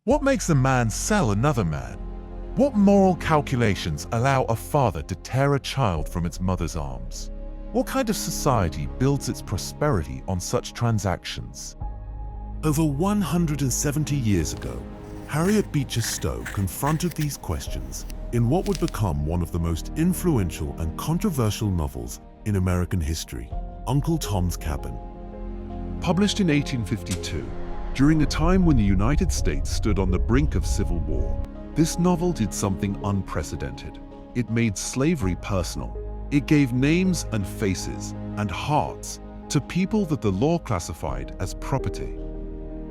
What makes a man sell another man? What moral calculations allow a father to tear a child from its mother's arms? What kind of society builds its prosperity on such transactions? Over 170 years ago, Harriet Beecher Stowe confronted these questions in what would become one of the most influential and controversial novels in American history, Uncle Tom's Cabin. Published in 1852, during a time when the United States stood on the brink of civil war, this novel did something unprecedented. It made slavery personal. It gave names and faces and hearts to people that the law classified as property.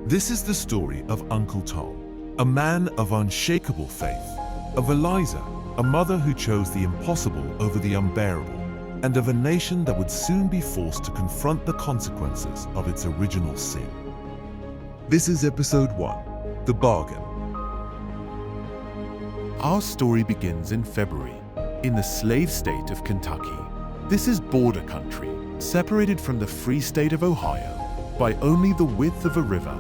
This is the story of Uncle Tom, a man of unshakable faith, of Eliza, a mother who chose the impossible over the unbearable, and of a nation that would soon be forced to confront the consequences of its original sin. This is Episode 1, The Bargain. Our story begins in February, in the slave state of Kentucky. This is border country, separated from the free state of Ohio by only the width of a river.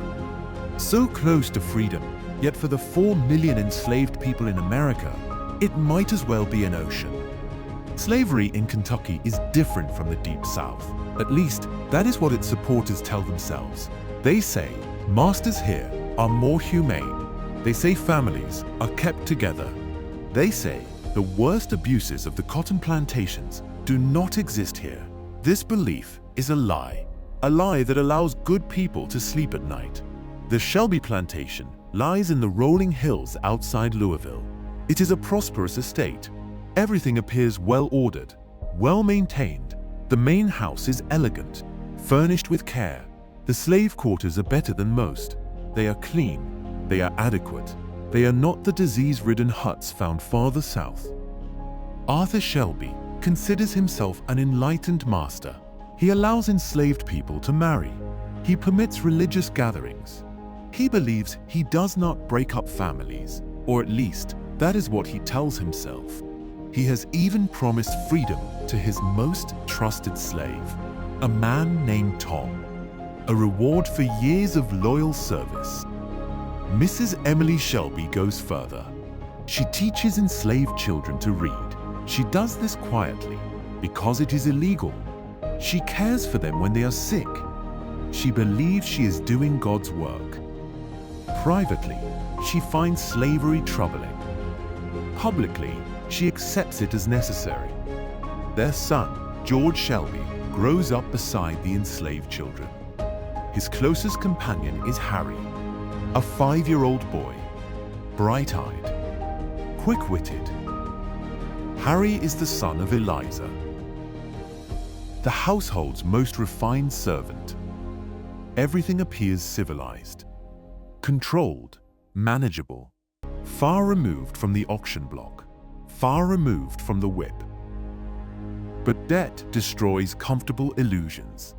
So close to freedom, yet for the 4 million enslaved people in America, it might as well be an ocean. Slavery in Kentucky is different from the Deep South. At least, that is what its supporters tell themselves. They say masters here are more humane. They say families are kept together. They say the worst abuses of the cotton plantations do not exist here. This belief is a lie that allows good people to sleep at night. The Shelby plantation lies in the rolling hills outside Louisville. It is a prosperous estate. Everything appears well ordered, well maintained. The main house is elegant, furnished with care. The slave quarters are better than most. They are clean. They are adequate. They are not the disease-ridden huts found farther south. Arthur Shelby considers himself an enlightened master. He allows enslaved people to marry. He permits religious gatherings. He believes he does not break up families, or at least that is what he tells himself. He has even promised freedom to his most trusted slave, a man named Tom, a reward for years of loyal service. Mrs. Emily Shelby goes further. She teaches enslaved children to read. She does this quietly because it is illegal. She cares for them when they are sick. She believes she is doing God's work. Privately, she finds slavery troubling. Publicly, she accepts it as necessary. Their son, George Shelby, grows up beside the enslaved children. His closest companion is Harry, a 5-year-old boy, bright-eyed, quick-witted. Harry is the son of Eliza, the household's most refined servant. Everything appears civilized, controlled, manageable, far removed from the auction block, far removed from the whip. But debt destroys comfortable illusions.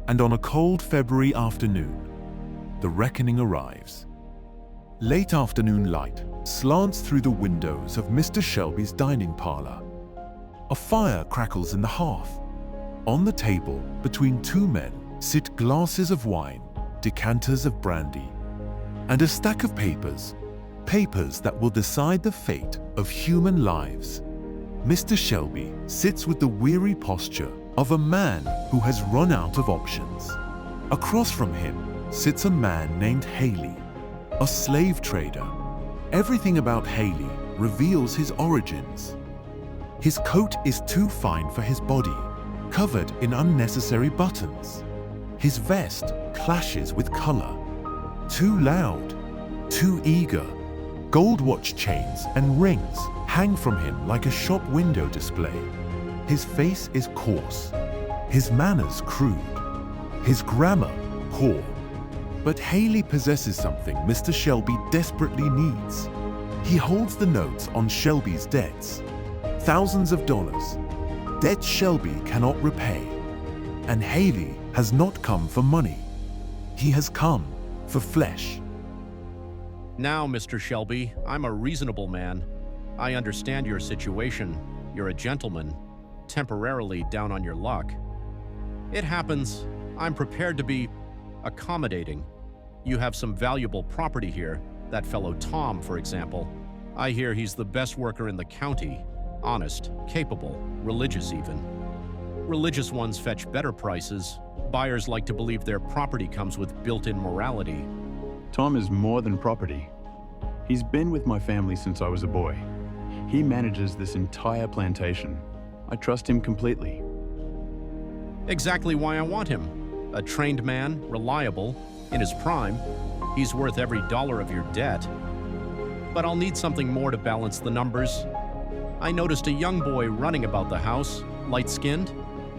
And on a cold February afternoon, the reckoning arrives. Late afternoon light slants through the windows of Mr. Shelby's dining parlor. A fire crackles in the hearth. On the table, between two men, sit glasses of wine, decanters of brandy, and a stack of papers that will decide the fate of human lives. Mr. Shelby sits with the weary posture of a man who has run out of options. Across from him sits a man named Haley, a slave trader. Everything about Haley reveals his origins. His coat is too fine for his body, covered in unnecessary buttons. His vest clashes with color. Too loud, too eager. Gold watch chains and rings hang from him like a shop window display. His face is coarse, his manners crude, his grammar poor. But Haley possesses something Mr. Shelby desperately needs. He holds the notes on Shelby's debts, thousands of dollars, debts Shelby cannot repay. And Haley has not come for money. He has come for flesh. Now, Mr. Shelby, I'm a reasonable man. I understand your situation. You're a gentleman, temporarily down on your luck. It happens. I'm prepared to be accommodating. You have some valuable property here. That fellow Tom, for example. I hear he's the best worker in the county. Honest, capable, religious even. Religious ones fetch better prices. Buyers like to believe their property comes with built-in morality. Tom is more than property. He's been with my family since I was a boy. He manages this entire plantation. I trust him completely. Exactly why I want him. A trained man, reliable, in his prime. He's worth every dollar of your debt. But I'll need something more to balance the numbers. I noticed a young boy running about the house, light-skinned,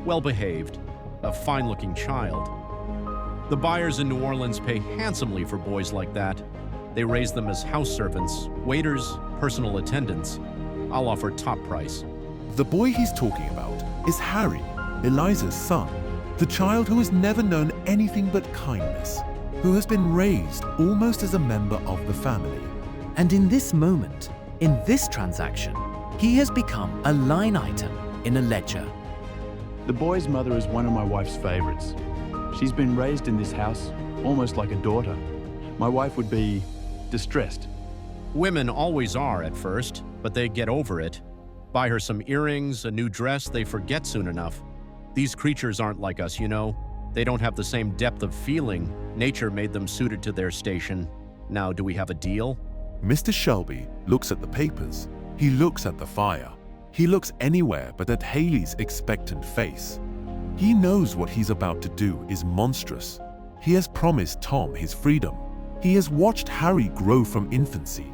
well-behaved, a fine-looking child. The buyers in New Orleans pay handsomely for boys like that. They raise them as house servants, waiters, personal attendants. I'll offer top price. The boy he's talking about is Harry, Eliza's son, the child who has never known anything but kindness, who has been raised almost as a member of the family. And in this moment, in this transaction, he has become a line item in a ledger. The boy's mother is one of my wife's favorites. She's been raised in this house almost like a daughter. My wife would be distressed. Women always are at first, but they get over it. Buy her some earrings, a new dress, they forget soon enough. These creatures aren't like us, you know. They don't have the same depth of feeling. Nature made them suited to their station. Now, do we have a deal? Mr. Shelby looks at the papers. He looks at the fire. He looks anywhere but at Haley's expectant face. He knows what he's about to do is monstrous. He has promised Tom his freedom. He has watched Harry grow from infancy.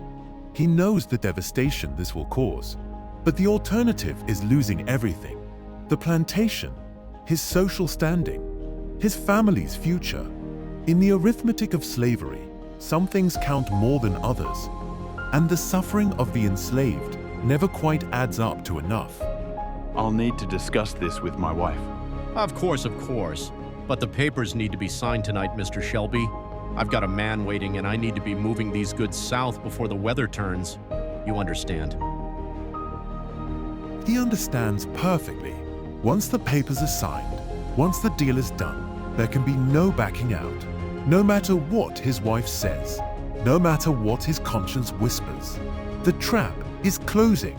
He knows the devastation this will cause. But the alternative is losing everything. The plantation, his social standing, his family's future. In the arithmetic of slavery, some things count more than others, and the suffering of the enslaved never quite adds up to enough. I'll need to discuss this with my wife. Of course. But the papers need to be signed tonight, Mr. Shelby. I've got a man waiting and I need to be moving these goods south before the weather turns. You understand? He understands perfectly. Once the papers are signed, once the deal is done, there can be no backing out. No matter what his wife says, no matter what his conscience whispers, the trap is closing.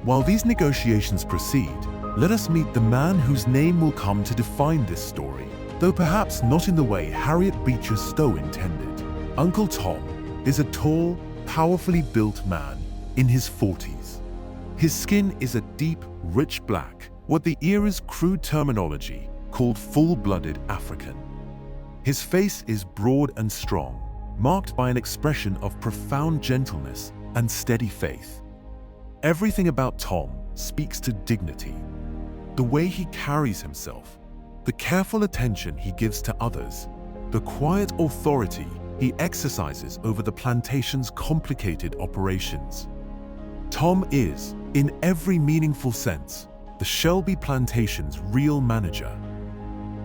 While these negotiations proceed, let us meet the man whose name will come to define this story, though perhaps not in the way Harriet Beecher Stowe intended. Uncle Tom is a tall, powerfully built man in his 40s. His skin is a deep, rich black, what the era's crude terminology called full-blooded African. His face is broad and strong, marked by an expression of profound gentleness and steady faith. Everything about Tom speaks to dignity. The way he carries himself, the careful attention he gives to others, the quiet authority he exercises over the plantation's complicated operations. Tom is, in every meaningful sense, the Shelby plantation's real manager.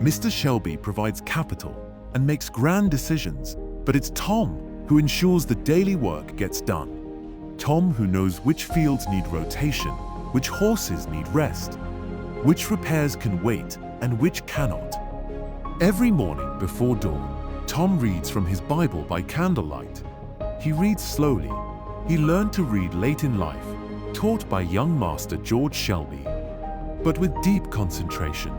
Mr. Shelby provides capital and makes grand decisions, but it's Tom who ensures the daily work gets done. Tom who knows which fields need rotation, which horses need rest, which repairs can wait and which cannot. Every morning before dawn, Tom reads from his Bible by candlelight. He reads slowly. He learned to read late in life, taught by young master George Shelby, but with deep concentration.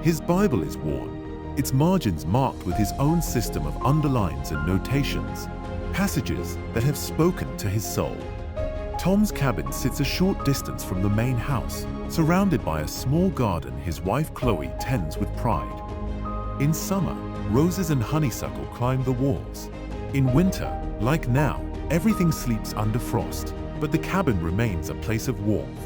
His Bible is worn, its margins marked with his own system of underlines and notations, passages that have spoken to his soul. Tom's cabin sits a short distance from the main house, surrounded by a small garden his wife Chloe tends with pride. In summer, roses and honeysuckle climb the walls. In winter, like now, everything sleeps under frost, but the cabin remains a place of warmth.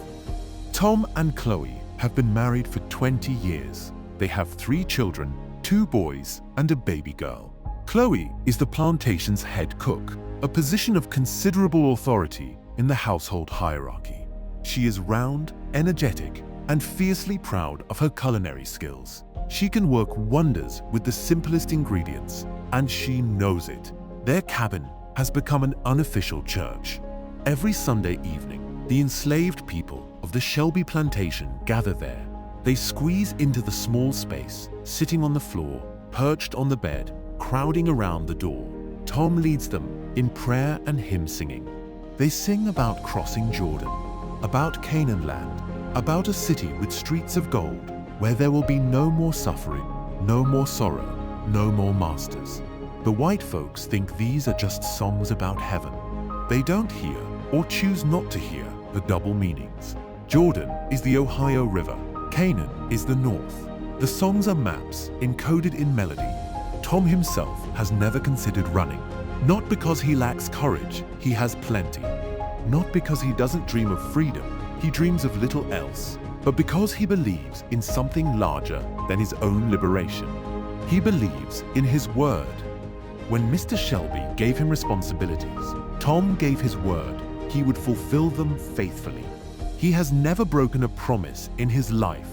Tom and Chloe have been married for 20 years. They have 3 children, 2 boys and a baby girl. Chloe is the plantation's head cook, a position of considerable authority in the household hierarchy. She is round, energetic, and fiercely proud of her culinary skills. She can work wonders with the simplest ingredients, and she knows it. Their cabin has become an unofficial church. Every Sunday evening, the enslaved people of the Shelby plantation gather there. They squeeze into the small space, sitting on the floor, perched on the bed, crowding around the door. Tom leads them in prayer and hymn singing. They sing about crossing Jordan, about Canaan land, about a city with streets of gold, where there will be no more suffering, no more sorrow, no more masters. The white folks think these are just songs about heaven. They don't hear, or choose not to hear, the double meanings. Jordan is the Ohio River. Canaan is the north. The songs are maps encoded in melody. Tom himself has never considered running. Not because he lacks courage, he has plenty. Not because he doesn't dream of freedom, he dreams of little else. But because he believes in something larger than his own liberation. He believes in his word. When Mr. Shelby gave him responsibilities, Tom gave his word he would fulfill them faithfully. He has never broken a promise in his life.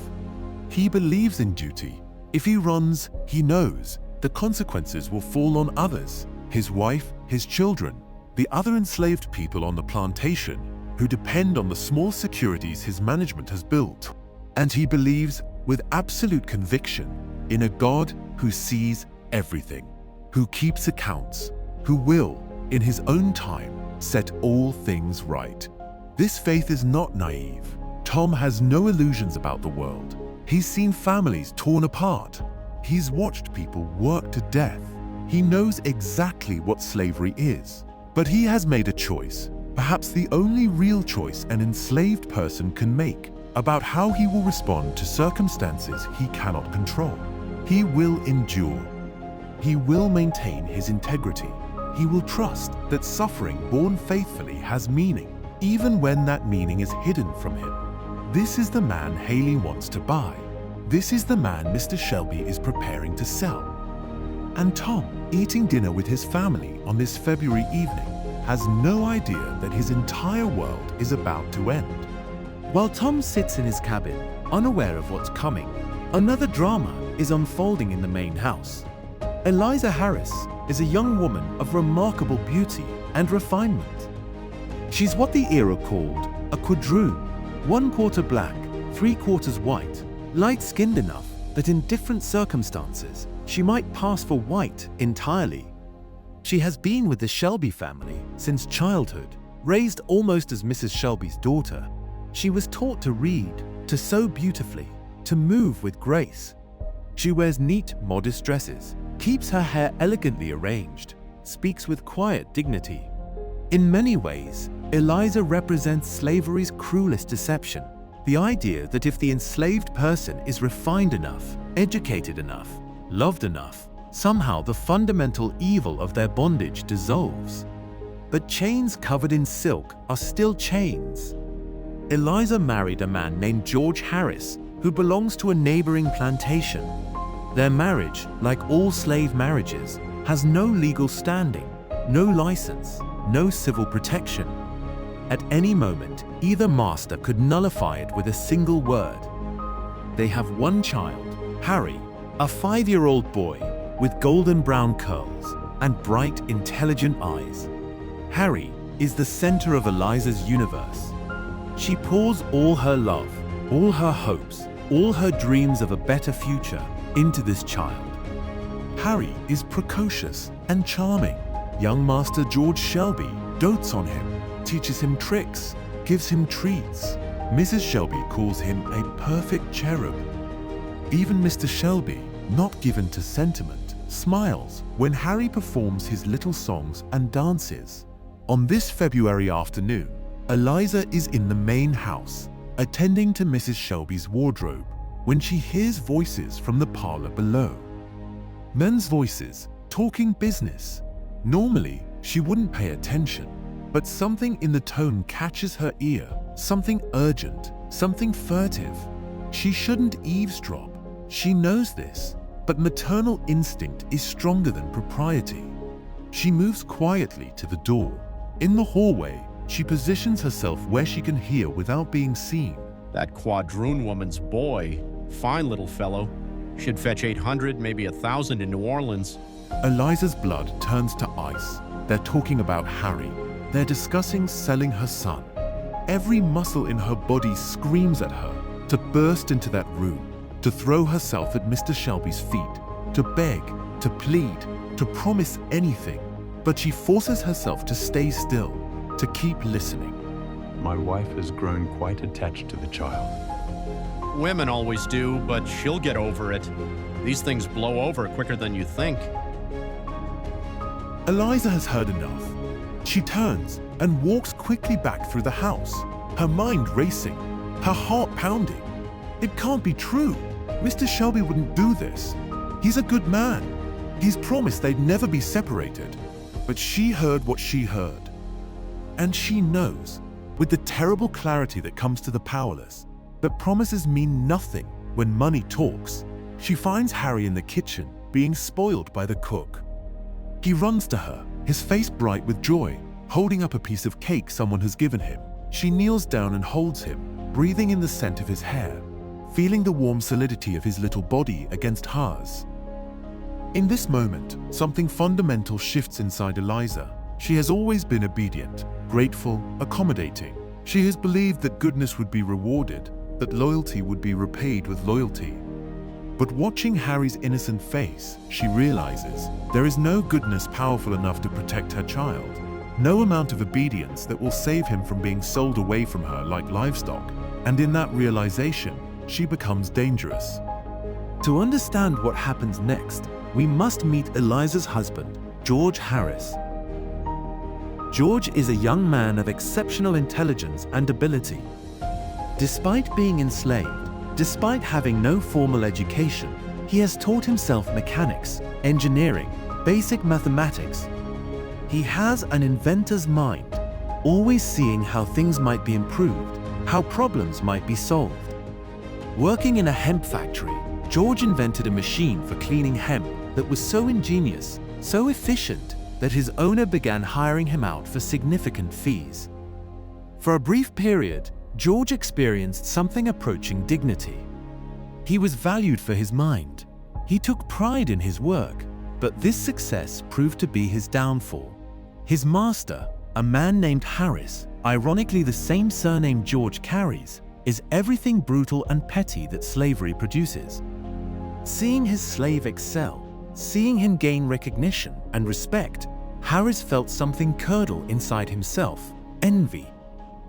He believes in duty. If he runs, he knows the consequences will fall on others, his wife, his children, the other enslaved people on the plantation who depend on the small securities his management has built. And he believes with absolute conviction in a God who sees everything, who keeps accounts, who will, in his own time, set all things right. This faith is not naive. Tom has no illusions about the world. He's seen families torn apart. He's watched people worked to death. He knows exactly what slavery is. But he has made a choice, perhaps the only real choice an enslaved person can make, about how he will respond to circumstances he cannot control. He will endure. He will maintain his integrity. He will trust that suffering born faithfully has meaning, even when that meaning is hidden from him. This is the man Haley wants to buy. This is the man Mr. Shelby is preparing to sell. And Tom, eating dinner with his family on this February evening, has no idea that his entire world is about to end. While Tom sits in his cabin, unaware of what's coming, another drama is unfolding in the main house. Eliza Harris is a young woman of remarkable beauty and refinement. She's what the era called a quadroon, 1/4 black, 3/4 white, light-skinned enough that in different circumstances she might pass for white entirely. She has been with the Shelby family since childhood, raised almost as Mrs. Shelby's daughter. She was taught to read, to sew beautifully, to move with grace. She wears neat, modest dresses, keeps her hair elegantly arranged, speaks with quiet dignity. In many ways, Eliza represents slavery's cruelest deception, the idea that if the enslaved person is refined enough, educated enough, loved enough, somehow the fundamental evil of their bondage dissolves. But chains covered in silk are still chains. Eliza married a man named George Harris, who belongs to a neighboring plantation. Their marriage, like all slave marriages, has no legal standing, no license, no civil protection. At any moment, either master could nullify it with a single word. They have one child, Harry, a 5-year-old boy with golden brown curls and bright, intelligent eyes. Harry is the center of Eliza's universe. She pours all her love, all her hopes, all her dreams of a better future into this child. Harry is precocious and charming. Young Master George Shelby dotes on him, teaches him tricks, gives him treats. Mrs. Shelby calls him a perfect cherub. Even Mr. Shelby, not given to sentiment, smiles when Harry performs his little songs and dances. On this February afternoon, Eliza is in the main house, attending to Mrs. Shelby's wardrobe, when she hears voices from the parlor below. Men's voices, talking business. Normally, she wouldn't pay attention, but something in the tone catches her ear, something urgent, something furtive. She shouldn't eavesdrop. She knows this, but maternal instinct is stronger than propriety. She moves quietly to the door. In the hallway, she positions herself where she can hear without being seen. That quadroon woman's boy, fine little fellow, should fetch 800, maybe 1,000 in New Orleans. Eliza's blood turns to ice. They're talking about Harry. They're discussing selling her son. Every muscle in her body screams at her to burst into that room, to throw herself at Mr. Shelby's feet, to beg, to plead, to promise anything, but she forces herself to stay still, to keep listening. My wife has grown quite attached to the child. Women always do, but she'll get over it. These things blow over quicker than you think. Eliza has heard enough. She turns and walks quickly back through the house, her mind racing, her heart pounding. It can't be true. Mr. Shelby wouldn't do this. He's a good man. He's promised they'd never be separated. But she heard what she heard. And she knows, with the terrible clarity that comes to the powerless, that promises mean nothing when money talks. She finds Harry in the kitchen, being spoiled by the cook. He runs to her, his face bright with joy, holding up a piece of cake someone has given him. She kneels down and holds him, breathing in the scent of his hair, feeling the warm solidity of his little body against hers. In this moment, something fundamental shifts inside Eliza. She has always been obedient, grateful, accommodating. She has believed that goodness would be rewarded, that loyalty would be repaid with loyalty. But watching Harry's innocent face, she realizes there is no goodness powerful enough to protect her child. No amount of obedience that will save him from being sold away from her like livestock. And in that realization, she becomes dangerous. To understand what happens next, we must meet Eliza's husband, George Harris. George is a young man of exceptional intelligence and ability. Despite being enslaved, despite having no formal education, he has taught himself mechanics, engineering, basic mathematics. He has an inventor's mind, always seeing how things might be improved, how problems might be solved. Working in a hemp factory, George invented a machine for cleaning hemp that was so ingenious, so efficient, that his owner began hiring him out for significant fees. For a brief period, George experienced something approaching dignity. He was valued for his mind. He took pride in his work, but this success proved to be his downfall. His master, a man named Harris, ironically the same surname George carries, is everything brutal and petty that slavery produces. Seeing his slave excel, seeing him gain recognition and respect, Harris felt something curdle inside himself: envy.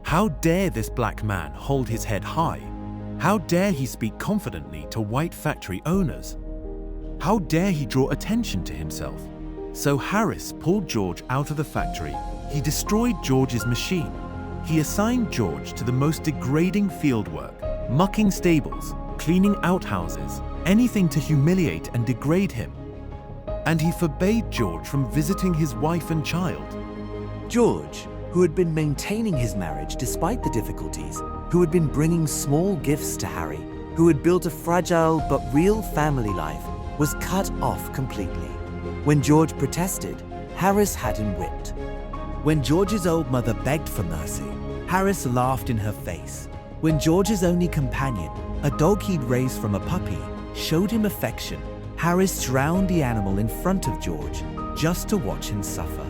How dare this black man hold his head high? How dare he speak confidently to white factory owners? How dare he draw attention to himself? So Harris pulled George out of the factory. He destroyed George's machine. He assigned George to the most degrading fieldwork, mucking stables, cleaning outhouses, anything to humiliate and degrade him. And he forbade George from visiting his wife and child. George, who had been maintaining his marriage despite the difficulties, who had been bringing small gifts to Harry, who had built a fragile but real family life, was cut off completely. When George protested, Harris had him whipped. When George's old mother begged for mercy, Harris laughed in her face. When George's only companion, a dog he'd raised from a puppy, showed him affection, Harris drowned the animal in front of George just to watch him suffer.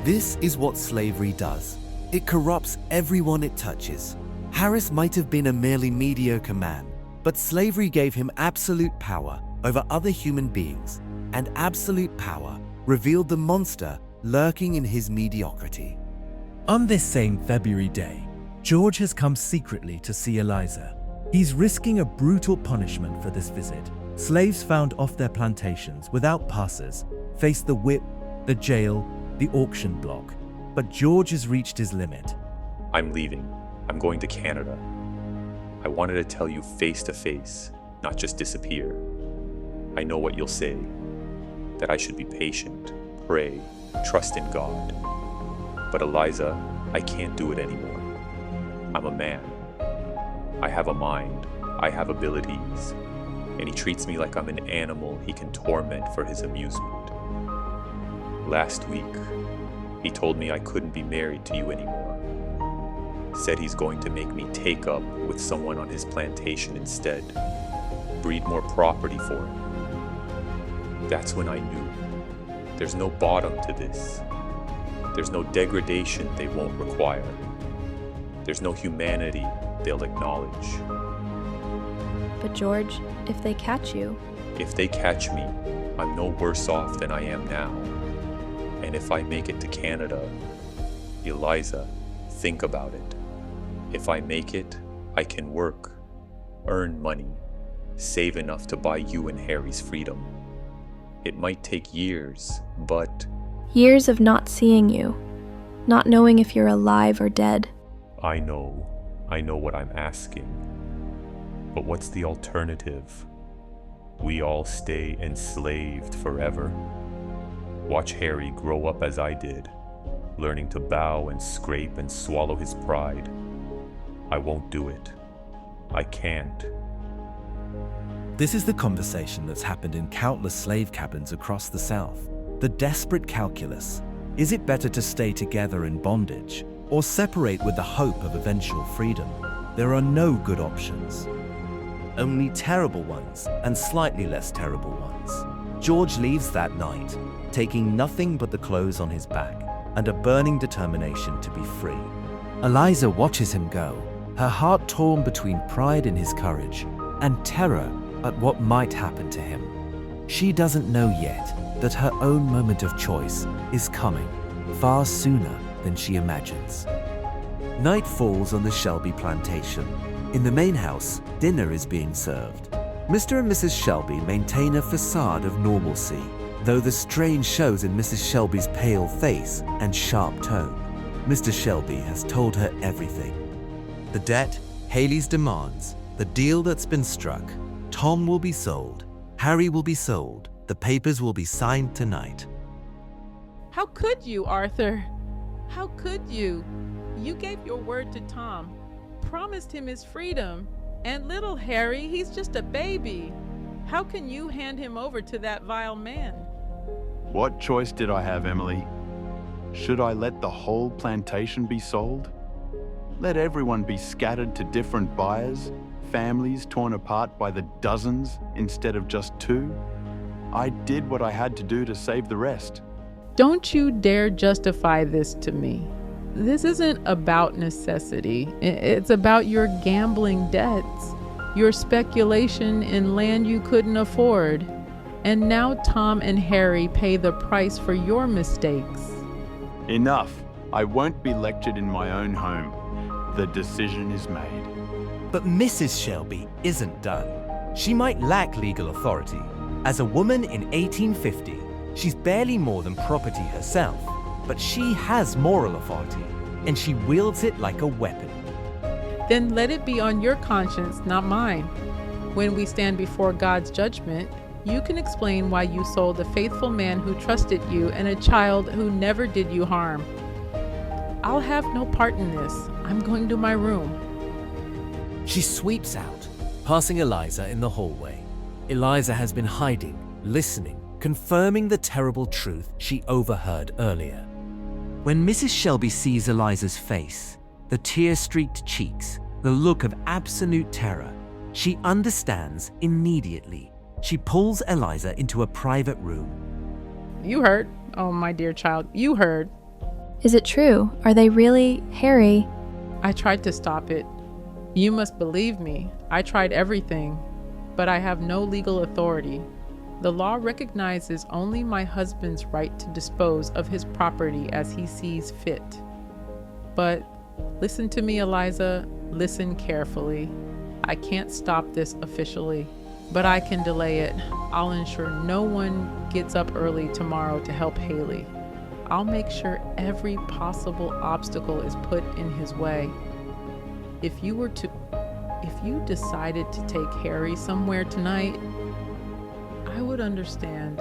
This is what slavery does. It corrupts everyone it touches. Harris might have been a merely mediocre man, but slavery gave him absolute power over other human beings, and absolute power revealed the monster lurking in his mediocrity. On this same February day, George has come secretly to see Eliza. He's risking a brutal punishment for this visit. Slaves found off their plantations without passes face the whip, the jail, the auction block. But George has reached his limit. I'm leaving. I'm going to Canada. I wanted to tell you face to face, not just disappear. I know what you'll say, that I should be patient, pray, trust in God. But Eliza, I can't do it anymore. I'm a man. I have a mind. I have abilities. And he treats me like I'm an animal he can torment for his amusement. Last week, he told me I couldn't be married to you anymore. Said he's going to make me take up with someone on his plantation instead. Breed more property for him. That's when I knew. There's no bottom to this. There's no degradation they won't require. There's no humanity they'll acknowledge. But George, if they catch you... If they catch me, I'm no worse off than I am now. And if I make it to Canada, Eliza, think about it. If I make it, I can work, earn money, save enough to buy you and Harry's freedom. It might take years, but... Years of not seeing you, not knowing if you're alive or dead. I know what I'm asking. But what's the alternative? We all stay enslaved forever. Watch Harry grow up as I did, learning to bow and scrape and swallow his pride. I won't do it. I can't. This is the conversation that's happened in countless slave cabins across the South. The desperate calculus. Is it better to stay together in bondage or separate with the hope of eventual freedom? There are no good options. Only terrible ones and slightly less terrible ones. George leaves that night, taking nothing but the clothes on his back and a burning determination to be free. Eliza watches him go, her heart torn between pride in his courage and terror at what might happen to him. She doesn't know yet that her own moment of choice is coming far sooner than she imagines. Night falls on the Shelby plantation. In the main house, dinner is being served. Mr. and Mrs. Shelby maintain a facade of normalcy, though the strain shows in Mrs. Shelby's pale face and sharp tone. Mr. Shelby has told her everything. The debt, Haley's demands, the deal that's been struck. Tom will be sold. Harry will be sold. The papers will be signed tonight. How could you, Arthur? How could you? You gave your word to Tom, promised him his freedom, and little Harry, he's just a baby. How can you hand him over to that vile man? What choice did I have, Emily? Should I let the whole plantation be sold? Let everyone be scattered to different buyers, families torn apart by the dozens instead of just two? I did what I had to do to save the rest. Don't you dare justify this to me. This isn't about necessity. It's about your gambling debts, your speculation in land you couldn't afford. And now Tom and Harry pay the price for your mistakes. Enough. I won't be lectured in my own home. The decision is made. But Mrs. Shelby isn't done. She might lack legal authority. As a woman in 1850, she's barely more than property herself, but she has moral authority, and she wields it like a weapon. Then let it be on your conscience, not mine. When we stand before God's judgment, you can explain why you sold a faithful man who trusted you and a child who never did you harm. I'll have no part in this. I'm going to my room. She sweeps out, passing Eliza in the hallway. Eliza has been hiding, listening, confirming the terrible truth she overheard earlier. When Mrs. Shelby sees Eliza's face, the tear-streaked cheeks, the look of absolute terror, she understands immediately. She pulls Eliza into a private room. You heard. Oh, my dear child, you heard. Is it true? Are they really Harry? I tried to stop it. You must believe me. I tried everything, but I have no legal authority. The law recognizes only my husband's right to dispose of his property as he sees fit. But listen to me, Eliza. Listen carefully. I can't stop this officially, but I can delay it. I'll ensure no one gets up early tomorrow to help Haley. I'll make sure every possible obstacle is put in his way. If you decided to take Harry somewhere tonight, I would understand,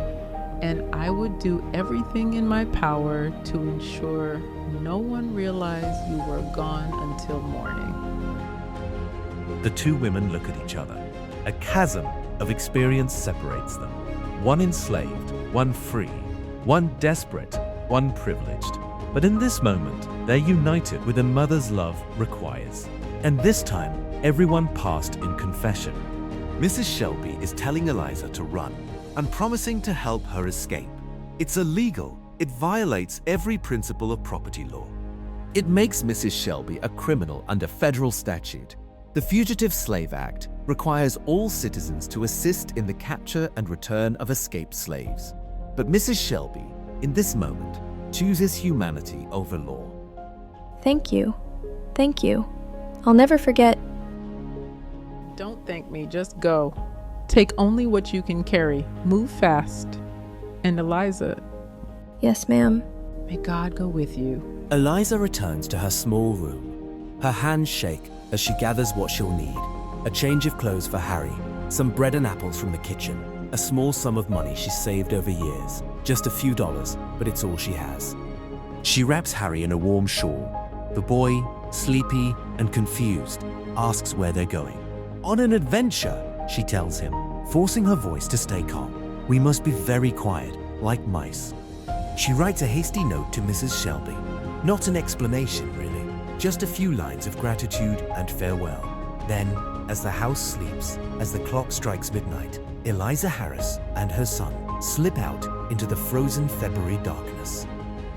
and I would do everything in my power to ensure no one realized you were gone until morning. The two women look at each other. A chasm of experience separates them. One enslaved, one free, one desperate, one privileged. But in this moment, they're united with a mother's love requires. And this time, everyone passed in confession. Mrs. Shelby is telling Eliza to run and promising to help her escape. It's illegal. It violates every principle of property law. It makes Mrs. Shelby a criminal under federal statute. The Fugitive Slave Act requires all citizens to assist in the capture and return of escaped slaves. But Mrs. Shelby, in this moment, chooses humanity over law. Thank you. Thank you. I'll never forget. Don't thank me, just go. Take only what you can carry. Move fast. And Eliza, Yes, ma'am. may God go with you. Eliza returns to her small room. Her hands shake as she gathers what she'll need. A change of clothes for Harry, some bread and apples from the kitchen, a small sum of money she's saved over years. Just a few dollars, but it's all she has. She wraps Harry in a warm shawl. The boy, sleepy and confused, asks where they're going. On an adventure, she tells him, forcing her voice to stay calm. We must be very quiet, like mice. She writes a hasty note to Mrs. Shelby. Not an explanation, really, just a few lines of gratitude and farewell. Then, as the house sleeps, as the clock strikes midnight, Eliza Harris and her son slip out into the frozen February darkness.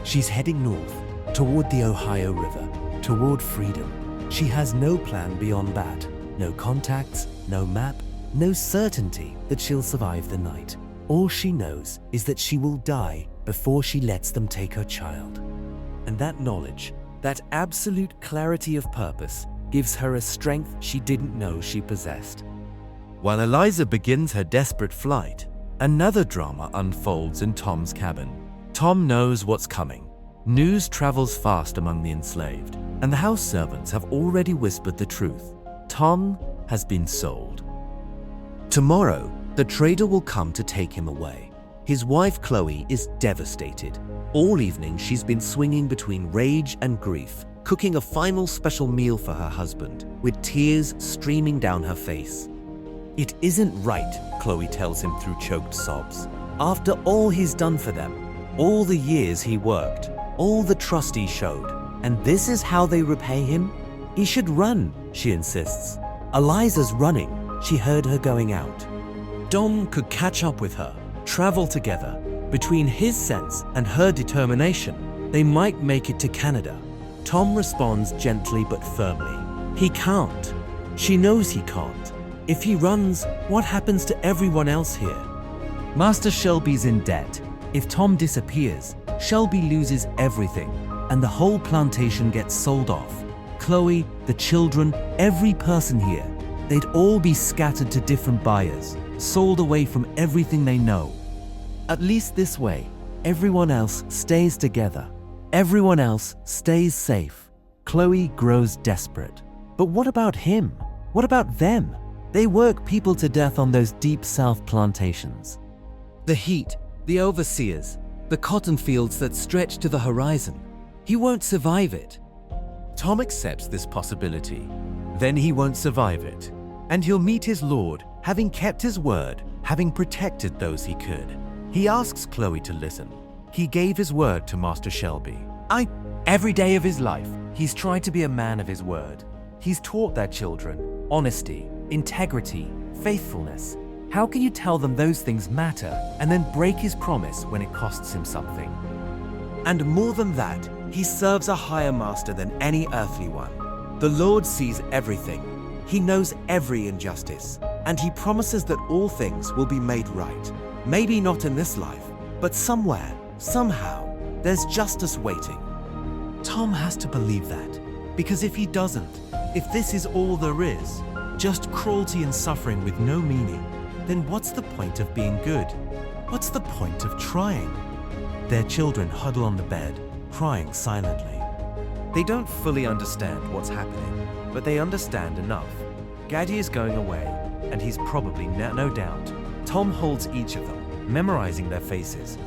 She's heading north, toward the Ohio River, toward freedom. She has no plan beyond that. No contacts, no map, no certainty that she'll survive the night. All she knows is that she will die before she lets them take her child. And that knowledge, that absolute clarity of purpose, gives her a strength she didn't know she possessed. While Eliza begins her desperate flight, another drama unfolds in Tom's cabin. Tom knows what's coming. News travels fast among the enslaved, and the house servants have already whispered the truth. Tom has been sold. Tomorrow, the trader will come to take him away. His wife Chloe is devastated. All evening she's been swinging between rage and grief, cooking a final special meal for her husband, with tears streaming down her face. It isn't right, Chloe tells him through choked sobs. After all he's done for them, all the years he worked, all the trust he showed, and this is how they repay him? He should run, she insists. Eliza's running. She heard her going out. Dom could catch up with her, travel together. Between his sense and her determination, they might make it to Canada. Tom responds gently but firmly. He can't. She knows he can't. If he runs, what happens to everyone else here? Master Shelby's in debt. If Tom disappears, Shelby loses everything, and the whole plantation gets sold off. Chloe, the children, every person here, they'd all be scattered to different buyers, sold away from everything they know. At least this way, everyone else stays together. Everyone else stays safe. Chloe grows desperate. But what about him? What about them? They work people to death on those deep south plantations. The heat, the overseers, the cotton fields that stretch to the horizon. He won't survive it. Tom accepts this possibility. Then he won't survive it. And he'll meet his Lord, having kept his word, having protected those he could. He asks Chloe to listen. He gave his word to Master Shelby. Every day of his life, he's tried to be a man of his word. He's taught their children honesty, integrity, faithfulness. How can you tell them those things matter and then break his promise when it costs him something? And more than that, he serves a higher master than any earthly one. The Lord sees everything. He knows every injustice, and he promises that all things will be made right. Maybe not in this life, but somewhere, somehow, there's justice waiting. Tom has to believe that, because if he doesn't, if this is all there is, just cruelty and suffering with no meaning, then what's the point of being good? What's the point of trying? Their children huddle on the bed, crying silently. They don't fully understand what's happening, but they understand enough. Gaddy is going away, and he's probably no doubt. Tom holds each of them, memorizing their faces.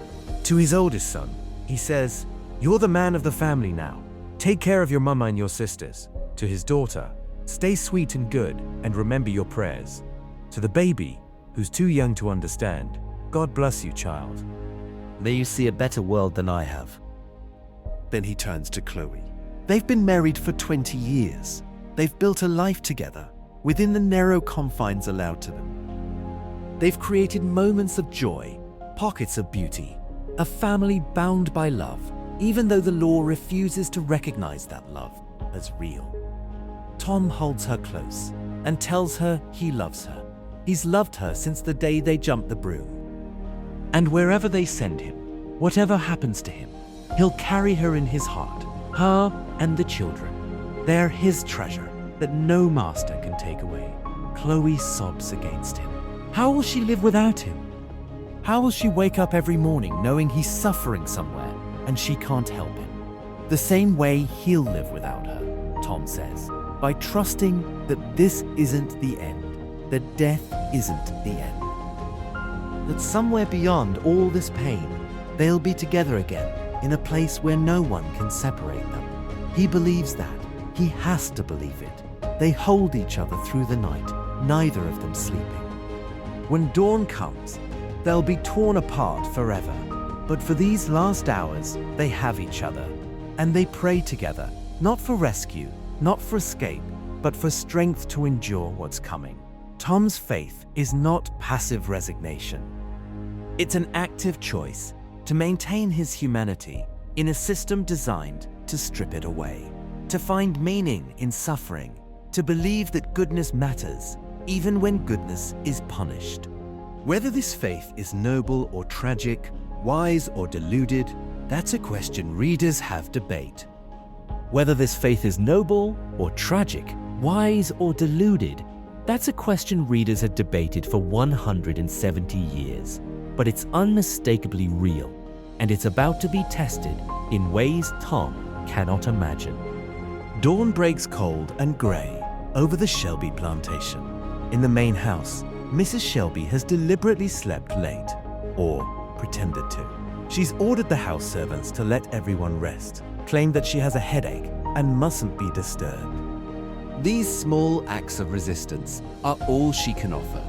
To his oldest son, he says, "You're the man of the family now. Take care of your mama and your sisters." To his daughter, "Stay sweet and good, and remember your prayers." To the baby, who's too young to understand, "God bless you, child. May you see a better world than I have." Then he turns to Chloe. They've been married for 20 years. They've built a life together, within the narrow confines allowed to them. They've created moments of joy, pockets of beauty, a family bound by love, even though the law refuses to recognize that love as real. Tom holds her close. and tells her he loves her. He's loved her since the day they jumped the broom. And wherever they send him, whatever happens to him, he'll carry her in his heart, her and the children. They're his treasure that no master can take away. Chloe sobs against him. How will she live without him? How will she wake up every morning knowing he's suffering somewhere and she can't help him? The same way he'll live without her, Tom says, by trusting that this isn't the end, that death isn't the end. That somewhere beyond all this pain, they'll be together again in a place where no one can separate them. He believes that. He has to believe it. They hold each other through the night, neither of them sleeping. When dawn comes, they'll be torn apart forever. But for these last hours, they have each other. And they pray together, not for rescue, not for escape, but for strength to endure what's coming. Tom's faith is not passive resignation. It's an active choice to maintain his humanity in a system designed to strip it away, to find meaning in suffering, to believe that goodness matters, even when goodness is punished. Whether this faith is noble or tragic, wise or deluded, that's a question readers have debate. Whether this faith is noble or tragic, wise or deluded, that's a question readers have debated for 170 years. But it's unmistakably real, and it's about to be tested in ways Tom cannot imagine. Dawn breaks cold and grey over the Shelby plantation. In the main house, Mrs. Shelby has deliberately slept late, or pretended to. She's ordered the house servants to let everyone rest, claimed that she has a headache and mustn't be disturbed. These small acts of resistance are all she can offer.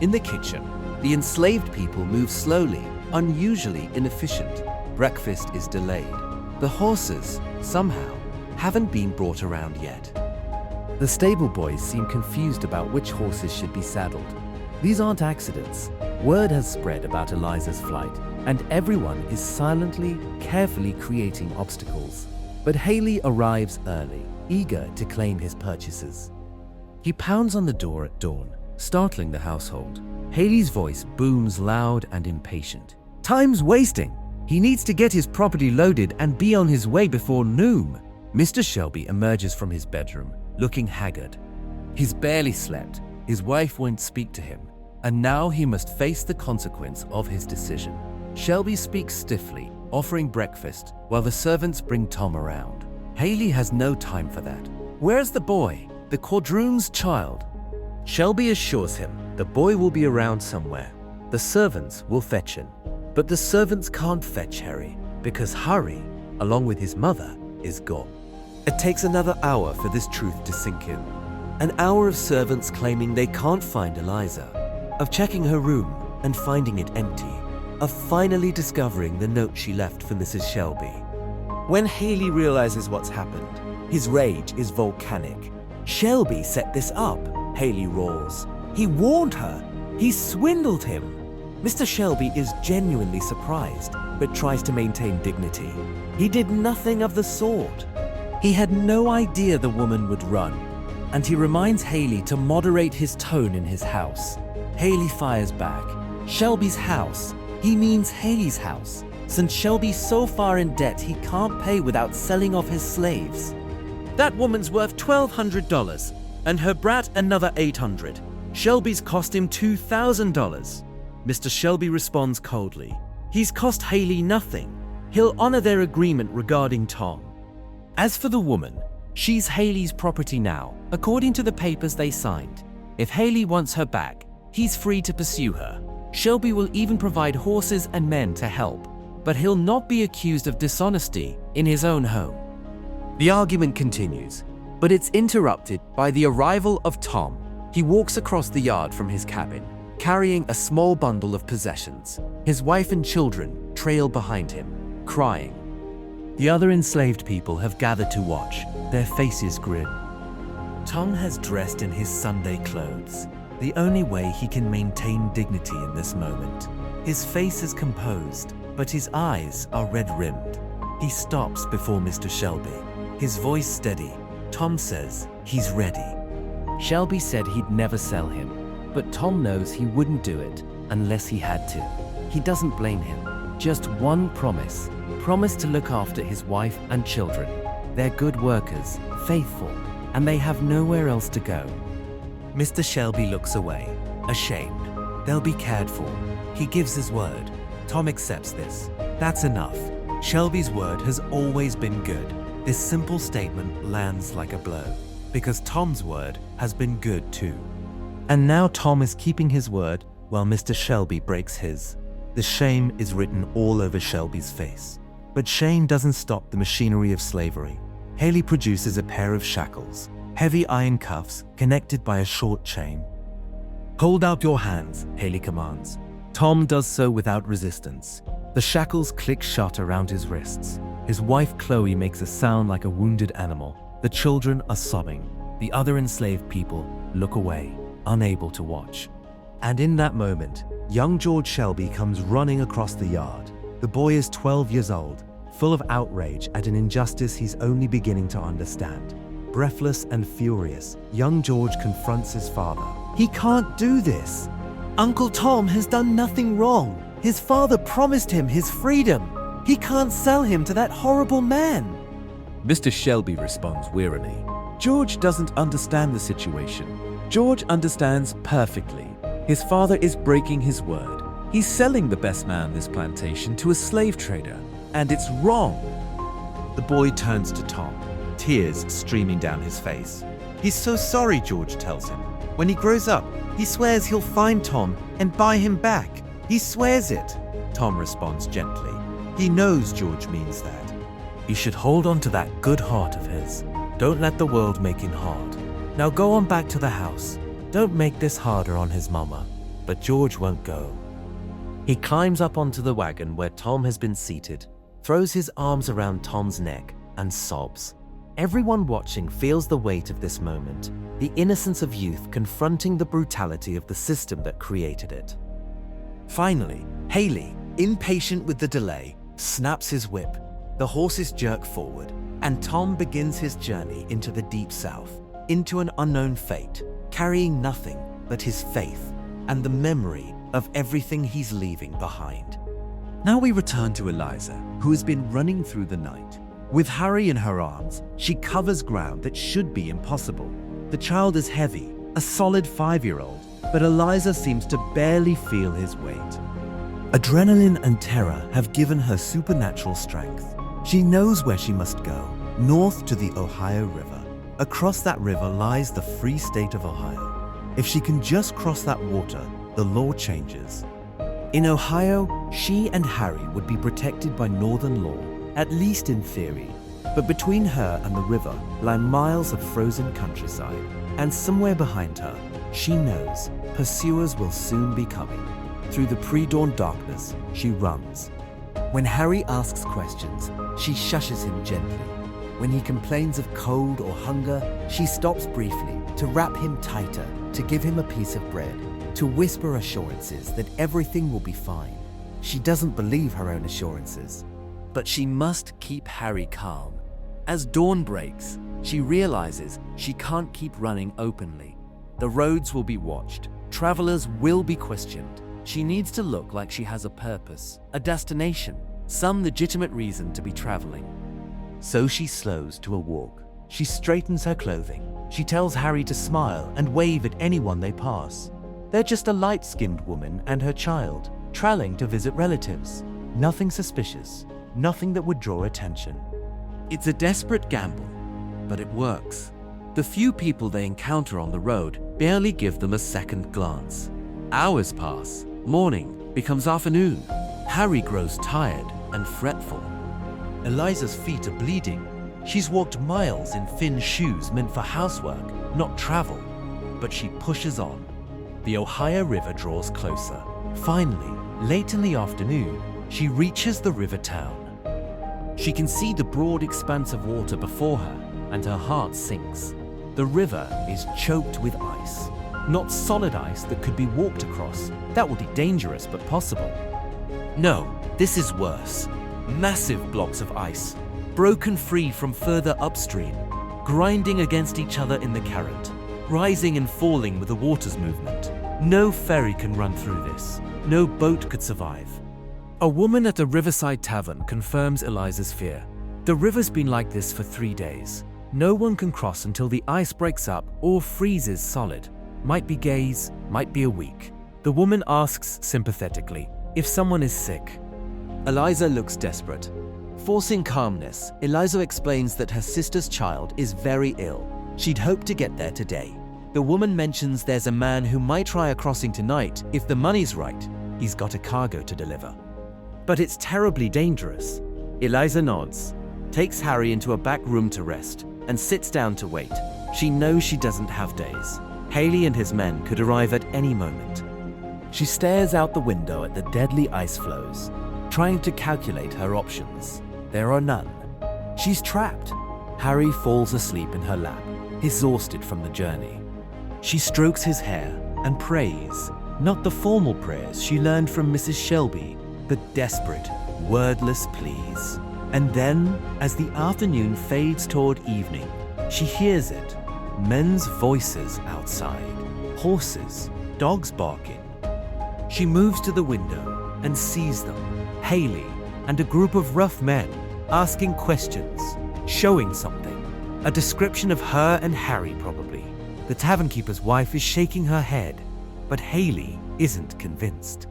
In the kitchen, the enslaved people move slowly, unusually inefficient. Breakfast is delayed. The horses, somehow, haven't been brought around yet. The stable boys seem confused about which horses should be saddled. These aren't accidents. Word has spread about Eliza's flight, and everyone is silently, carefully creating obstacles. But Haley arrives early, eager to claim his purchases. He pounds on the door at dawn, startling the household. Haley's voice booms loud and impatient. Time's wasting. He needs to get his property loaded and be on his way before noon. Mr. Shelby emerges from his bedroom, looking haggard. He's barely slept. His wife won't speak to him, and now he must face the consequence of his decision. Shelby speaks stiffly, offering breakfast while the servants bring Tom around. Haley has no time for that. Where's the boy? The quadroon's child? Shelby assures him the boy will be around somewhere. The servants will fetch him. But the servants can't fetch Harry because Harry, along with his mother, is gone. It takes another hour for this truth to sink in. An hour of servants claiming they can't find Eliza, of checking her room and finding it empty, of finally discovering the note she left for Mrs. Shelby. When Haley realizes what's happened, his rage is volcanic. Shelby set this up, Haley roars. He warned her. He swindled him. Mr. Shelby is genuinely surprised, but tries to maintain dignity. He did nothing of the sort. He had no idea the woman would run, and he reminds Haley to moderate his tone in his house. Haley fires back. Shelby's house. He means Haley's house, since Shelby's so far in debt he can't pay without selling off his slaves. That woman's worth $1,200, and her brat another $800. Shelby's cost him $2,000. Mr. Shelby responds coldly. He's cost Haley nothing. He'll honor their agreement regarding Tom. As for the woman, she's Haley's property now, according to the papers they signed. If Haley wants her back, he's free to pursue her. Shelby will even provide horses and men to help, but he'll not be accused of dishonesty in his own home. The argument continues, but it's interrupted by the arrival of Tom. He walks across the yard from his cabin, carrying a small bundle of possessions. His wife and children trail behind him, crying. The other enslaved people have gathered to watch, their faces grim. Tom has dressed in his Sunday clothes, the only way he can maintain dignity in this moment. His face is composed, but his eyes are red-rimmed. He stops before Mr. Shelby, his voice steady. Tom says he's ready. Shelby said he'd never sell him, but Tom knows he wouldn't do it unless he had to. He doesn't blame him. Just one promise. Promise to look after his wife and children. They're good workers, faithful, and they have nowhere else to go. Mr. Shelby looks away, ashamed. They'll be cared for. He gives his word. Tom accepts this. That's enough. Shelby's word has always been good. This simple statement lands like a blow, because Tom's word has been good too. And now Tom is keeping his word while Mr. Shelby breaks his. The shame is written all over Shelby's face. But shame doesn't stop the machinery of slavery. Haley produces a pair of shackles, heavy iron cuffs connected by a short chain. Hold out your hands, Haley commands. Tom does so without resistance. The shackles click shut around his wrists. His wife Chloe makes a sound like a wounded animal. The children are sobbing. The other enslaved people look away, unable to watch. And in that moment, young George Shelby comes running across the yard. The boy is 12 years old, full of outrage at an injustice he's only beginning to understand. Breathless and furious, young George confronts his father. He can't do this. Uncle Tom has done nothing wrong. His father promised him his freedom. He can't sell him to that horrible man. Mr. Shelby responds wearily. George doesn't understand the situation. George understands perfectly. His father is breaking his word. He's selling the best man this plantation to a slave trader, and it's wrong. The boy turns to Tom, tears streaming down his face. He's so sorry, George tells him. When he grows up, he swears he'll find Tom and buy him back. He swears it. Tom responds gently. He knows George means that. He should hold on to that good heart of his. Don't let the world make him hard. Now go on back to the house. Don't make this harder on his mama. But George won't go. He climbs up onto the wagon where Tom has been seated, throws his arms around Tom's neck, and sobs. Everyone watching feels the weight of this moment, the innocence of youth confronting the brutality of the system that created it. Finally, Haley, impatient with the delay, snaps his whip. The horses jerk forward, and Tom begins his journey into the deep south, into an unknown fate, carrying nothing but his faith and the memory of everything he's leaving behind. Now we return to Eliza, who has been running through the night. With Harry in her arms, she covers ground that should be impossible. The child is heavy, a solid 5-year-old, but Eliza seems to barely feel his weight. Adrenaline and terror have given her supernatural strength. She knows where she must go, north to the Ohio River. Across that river lies the free state of Ohio. If she can just cross that water, the law changes. In Ohio, she and Harry would be protected by northern law, at least in theory. But between her and the river lie miles of frozen countryside, and somewhere behind her, she knows pursuers will soon be coming. Through the pre-dawn darkness, she runs. When Harry asks questions, she shushes him gently. When he complains of cold or hunger, she stops briefly to wrap him tighter, to give him a piece of bread, to whisper assurances that everything will be fine. She doesn't believe her own assurances, but she must keep Harry calm. As dawn breaks, she realizes she can't keep running openly. The roads will be watched. Travelers will be questioned. She needs to look like she has a purpose, a destination, some legitimate reason to be traveling. So she slows to a walk. She straightens her clothing. She tells Harry to smile and wave at anyone they pass. They're just a light-skinned woman and her child, traveling to visit relatives. Nothing suspicious, nothing that would draw attention. It's a desperate gamble, but it works. The few people they encounter on the road barely give them a second glance. Hours pass. Morning becomes afternoon. Harry grows tired and fretful. Eliza's feet are bleeding. She's walked miles in thin shoes meant for housework, not travel. But she pushes on. The Ohio River draws closer. Finally, late in the afternoon, she reaches the river town. She can see the broad expanse of water before her, and her heart sinks. The river is choked with ice. Not solid ice that could be walked across. That would be dangerous but possible. No, this is worse. Massive blocks of ice, broken free from further upstream, grinding against each other in the current. rising and falling with the water's movement. No ferry can run through this. No boat could survive. A woman at a riverside tavern confirms Eliza's fear. The river's been like this for 3 days. No one can cross until the ice breaks up or freezes solid. Might be days, might be a week. The woman asks sympathetically if someone is sick. Eliza looks desperate. Forcing calmness, Eliza explains that her sister's child is very ill. She'd hoped to get there today. The woman mentions there's a man who might try a crossing tonight if the money's right. He's got a cargo to deliver. But it's terribly dangerous. Eliza nods, takes Harry into a back room to rest, and sits down to wait. She knows she doesn't have days. Haley and his men could arrive at any moment. She stares out the window at the deadly ice floes, trying to calculate her options. There are none. She's trapped. Harry falls asleep in her lap, exhausted from the journey. She strokes his hair and prays, not the formal prayers she learned from Mrs. Shelby, but desperate, wordless pleas. And then, as the afternoon fades toward evening, she hears it. Men's voices outside, horses, dogs barking. She moves to the window and sees them, Haley and a group of rough men, asking questions, showing something. A description of her and Harry, probably. The tavern keeper's wife is shaking her head, but Haley isn't convinced.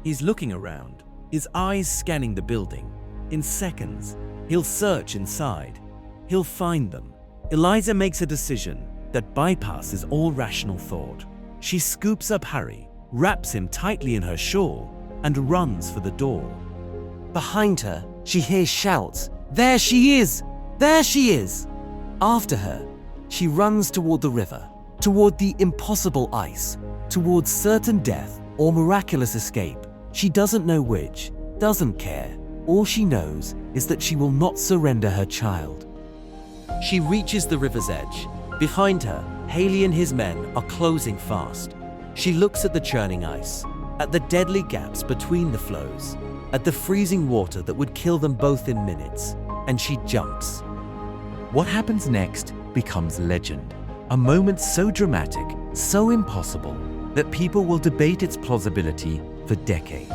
He's looking around, his eyes scanning the building. In seconds, he'll search inside. He'll find them. Eliza makes a decision that bypasses all rational thought. She scoops up Harry, wraps him tightly in her shawl, and runs for the door. Behind her, she hears shouts. There she is! There she is! After her, she runs toward the river, toward the impossible ice, towards certain death or miraculous escape. She doesn't know which, doesn't care. All she knows is that she will not surrender her child. She reaches the river's edge. Behind her, Haley and his men are closing fast. She looks at the churning ice, at the deadly gaps between the floes, at the freezing water that would kill them both in minutes, and she jumps. What happens next becomes legend. A moment so dramatic, so impossible, that people will debate its plausibility for decades.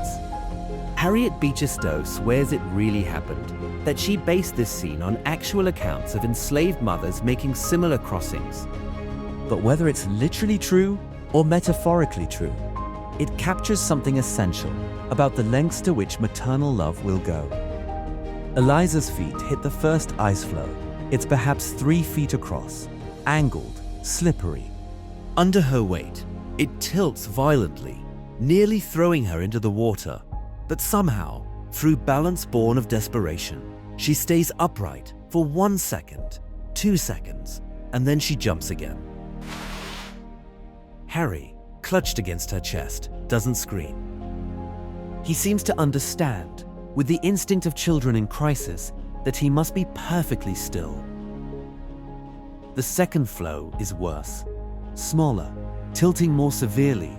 Harriet Beecher Stowe swears it really happened, that she based this scene on actual accounts of enslaved mothers making similar crossings. But whether it's literally true or metaphorically true, it captures something essential about the lengths to which maternal love will go. Eliza's feet hit the first ice floe. It's perhaps 3 feet across, angled, slippery. Under her weight, it tilts violently, nearly throwing her into the water. But somehow, through balance born of desperation, she stays upright for 1 second, 2 seconds, and then she jumps again. Harry, clutched against her chest, doesn't scream. He seems to understand, with the instinct of children in crisis, that he must be perfectly still. The second floe is worse, smaller, tilting more severely.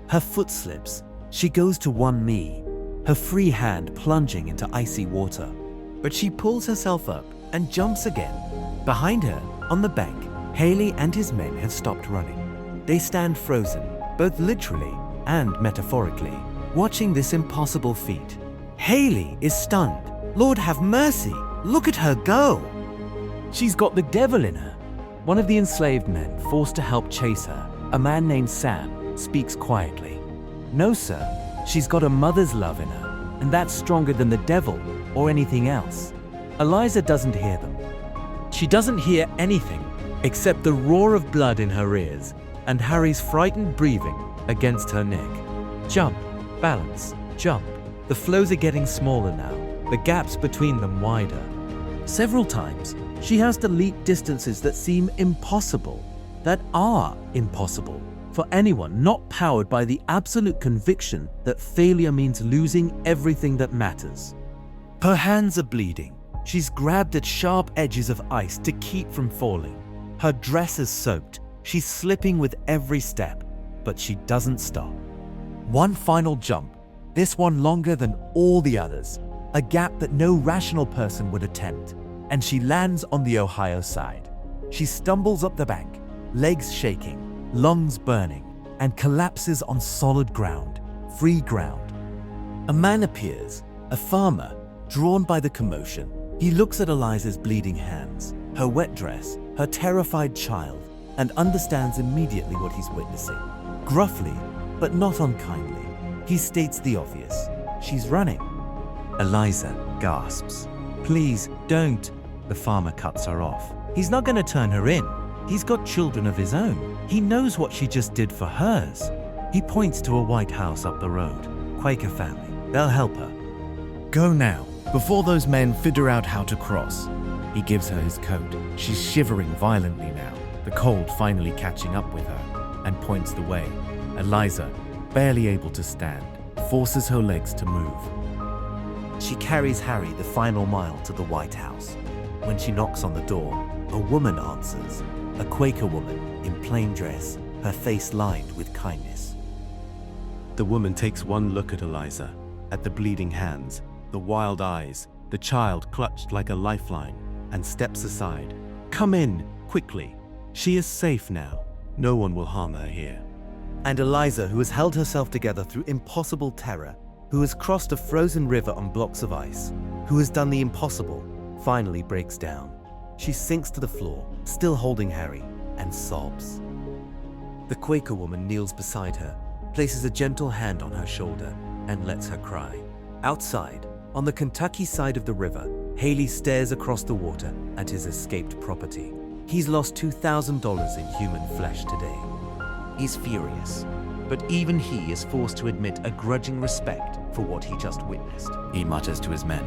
Her foot slips. She goes to one knee, her free hand plunging into icy water. But she pulls herself up and jumps again. Behind her, on the bank, Haley and his men have stopped running. They stand frozen, both literally and metaphorically, watching this impossible feat. Haley is stunned. Lord have mercy, look at her go! She's got the devil in her. One of the enslaved men forced to help chase her, a man named Sam, speaks quietly. No, sir, she's got a mother's love in her, and that's stronger than the devil or anything else. Eliza doesn't hear them. She doesn't hear anything except the roar of blood in her ears and Harry's frightened breathing against her neck. Jump, balance, jump. The floes are getting smaller now, the gaps between them wider. Several times, she has to leap distances that seem impossible, that are impossible, for anyone not powered by the absolute conviction that failure means losing everything that matters. Her hands are bleeding. She's grabbed at sharp edges of ice to keep from falling. Her dress is soaked. She's slipping with every step, but she doesn't stop. One final jump, this one longer than all the others. a gap that no rational person would attempt, and she lands on the Ohio side. She stumbles up the bank, legs shaking, lungs burning, and collapses on solid ground, free ground. A man appears, a farmer, drawn by the commotion. He looks at Eliza's bleeding hands, her wet dress, her terrified child, and understands immediately what he's witnessing. Gruffly, but not unkindly, he states the obvious. She's running. Eliza gasps. "Please, don't." The farmer cuts her off. He's not going to turn her in. He's got children of his own. He knows what she just did for hers. He points to a white house up the road. Quaker family. They'll help her. "Go now, before those men figure out how to cross." He gives her his coat. She's shivering violently now, the cold finally catching up with her, and points the way. Eliza, barely able to stand, forces her legs to move. She carries Harry the final mile to the White House. When she knocks on the door, a woman answers, a Quaker woman in plain dress, her face lined with kindness. The woman takes one look at Eliza, at the bleeding hands, the wild eyes, the child clutched like a lifeline, and steps aside. "Come in, quickly. She is safe now. No one will harm her here." And Eliza, who has held herself together through impossible terror, who has crossed a frozen river on blocks of ice, who has done the impossible, finally breaks down. She sinks to the floor, still holding Harry, and sobs. The Quaker woman kneels beside her, places a gentle hand on her shoulder, and lets her cry. Outside, on the Kentucky side of the river, Haley stares across the water at his escaped property. He's lost $2,000 in human flesh today. He's furious, but even he is forced to admit a grudging respect for what he just witnessed. He mutters to his men,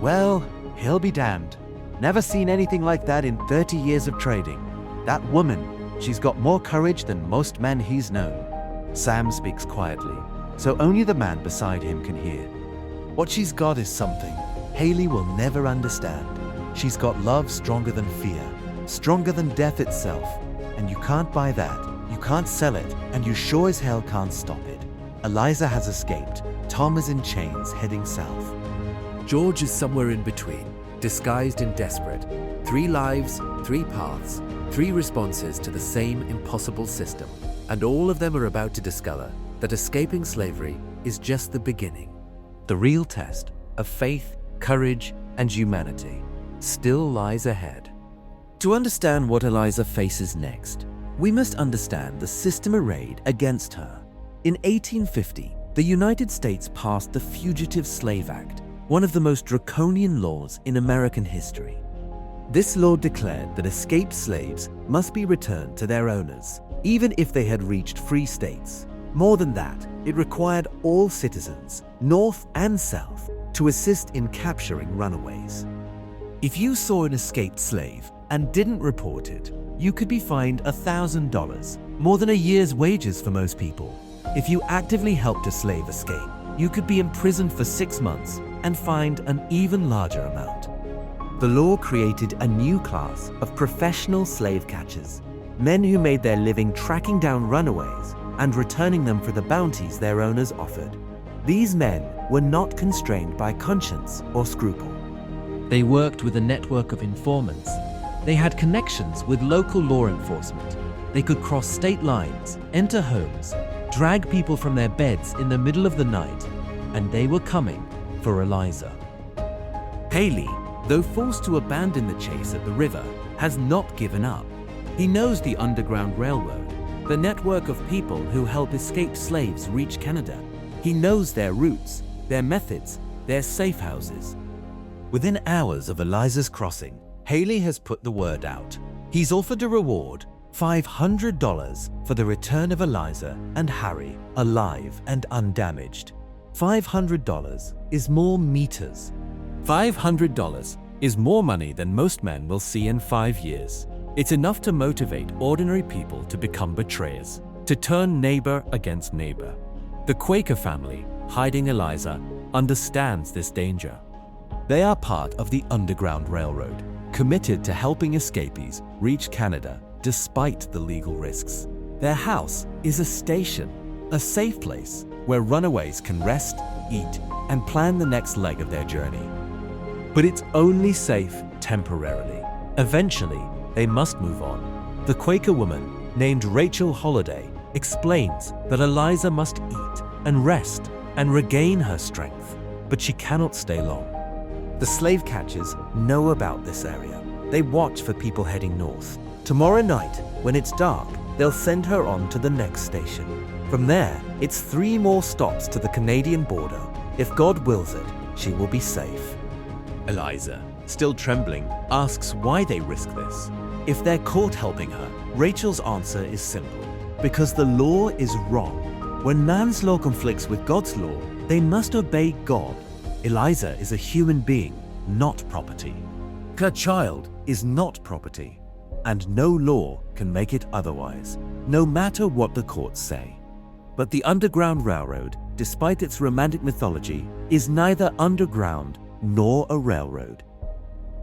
"Well, he'll be damned. Never seen anything like that in 30 years of trading. That woman, she's got more courage than most men he's known." Sam speaks quietly, so only the man beside him can hear. What she's got is something Haley will never understand. She's got love stronger than fear, stronger than death itself, and you can't buy that. You can't sell it, and you sure as hell can't stop it. Eliza has escaped. Tom is in chains, heading south. George is somewhere in between, disguised and desperate. 3 lives, 3 paths, 3 responses to the same impossible system. And all of them are about to discover that escaping slavery is just the beginning. The real test of faith, courage, and humanity still lies ahead. To understand what Eliza faces next, we must understand the system arrayed against her. In 1850, the United States passed the Fugitive Slave Act, one of the most draconian laws in American history. This law declared that escaped slaves must be returned to their owners, even if they had reached free states. More than that, it required all citizens, North and South, to assist in capturing runaways. If you saw an escaped slave and didn't report it, you could be fined $1,000, more than a year's wages for most people. If you actively helped a slave escape, you could be imprisoned for 6 months and fined an even larger amount. The law created a new class of professional slave catchers, men who made their living tracking down runaways and returning them for the bounties their owners offered. These men were not constrained by conscience or scruple. They worked with a network of informants. They had connections with local law enforcement. They could cross state lines, enter homes, drag people from their beds in the middle of the night, and they were coming for Eliza. Haley, though forced to abandon the chase at the river, has not given up. He knows the Underground Railroad, the network of people who help escaped slaves reach Canada. He knows their routes, their methods, their safe houses. Within hours of Eliza's crossing, Haley has put the word out. He's offered a reward, $500 for the return of Eliza and Harry, alive and undamaged. $500 is more meters. $500 is more money than most men will see in 5 years. It's enough to motivate ordinary people to become betrayers, to turn neighbor against neighbor. The Quaker family, hiding Eliza, understands this danger. They are part of the Underground Railroad, committed to helping escapees reach Canada despite the legal risks. Their house is a station, a safe place, where runaways can rest, eat, and plan the next leg of their journey. But it's only safe temporarily. Eventually, they must move on. The Quaker woman, named Rachel Holiday, explains that Eliza must eat and rest and regain her strength, but she cannot stay long. The slave catchers know about this area. They watch for people heading north. Tomorrow night, when it's dark, they'll send her on to the next station. From there, it's 3 more stops to the Canadian border. If God wills it, she will be safe. Eliza, still trembling, asks why they risk this. If they're caught helping her, Rachel's answer is simple. Because the law is wrong. When man's law conflicts with God's law, they must obey God. Eliza is a human being, not property. Her child is not property, and no law can make it otherwise, no matter what the courts say. But the Underground Railroad, despite its romantic mythology, is neither underground nor a railroad.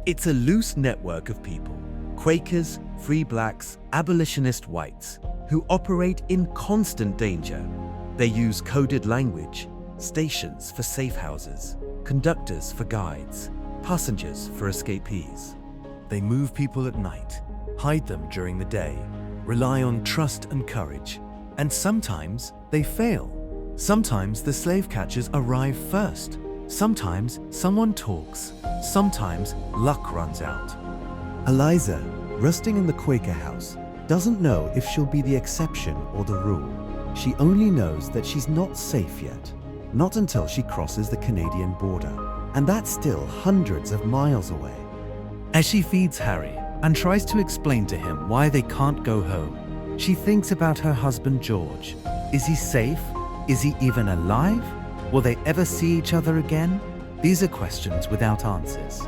It's a loose network of people, Quakers, free blacks, abolitionist whites, who operate in constant danger. They use coded language, stations for safe houses, conductors for guides, passengers for escapees. They move people at night, hide them during the day, rely on trust and courage, and sometimes they fail. Sometimes the slave catchers arrive first. Sometimes someone talks. Sometimes luck runs out. Eliza, resting in the Quaker house, doesn't know if she'll be the exception or the rule. She only knows that she's not safe yet, not until she crosses the Canadian border, and that's still hundreds of miles away. As she feeds Harry and tries to explain to him why they can't go home, she thinks about her husband George. Is he safe? Is he even alive? Will they ever see each other again? These are questions without answers.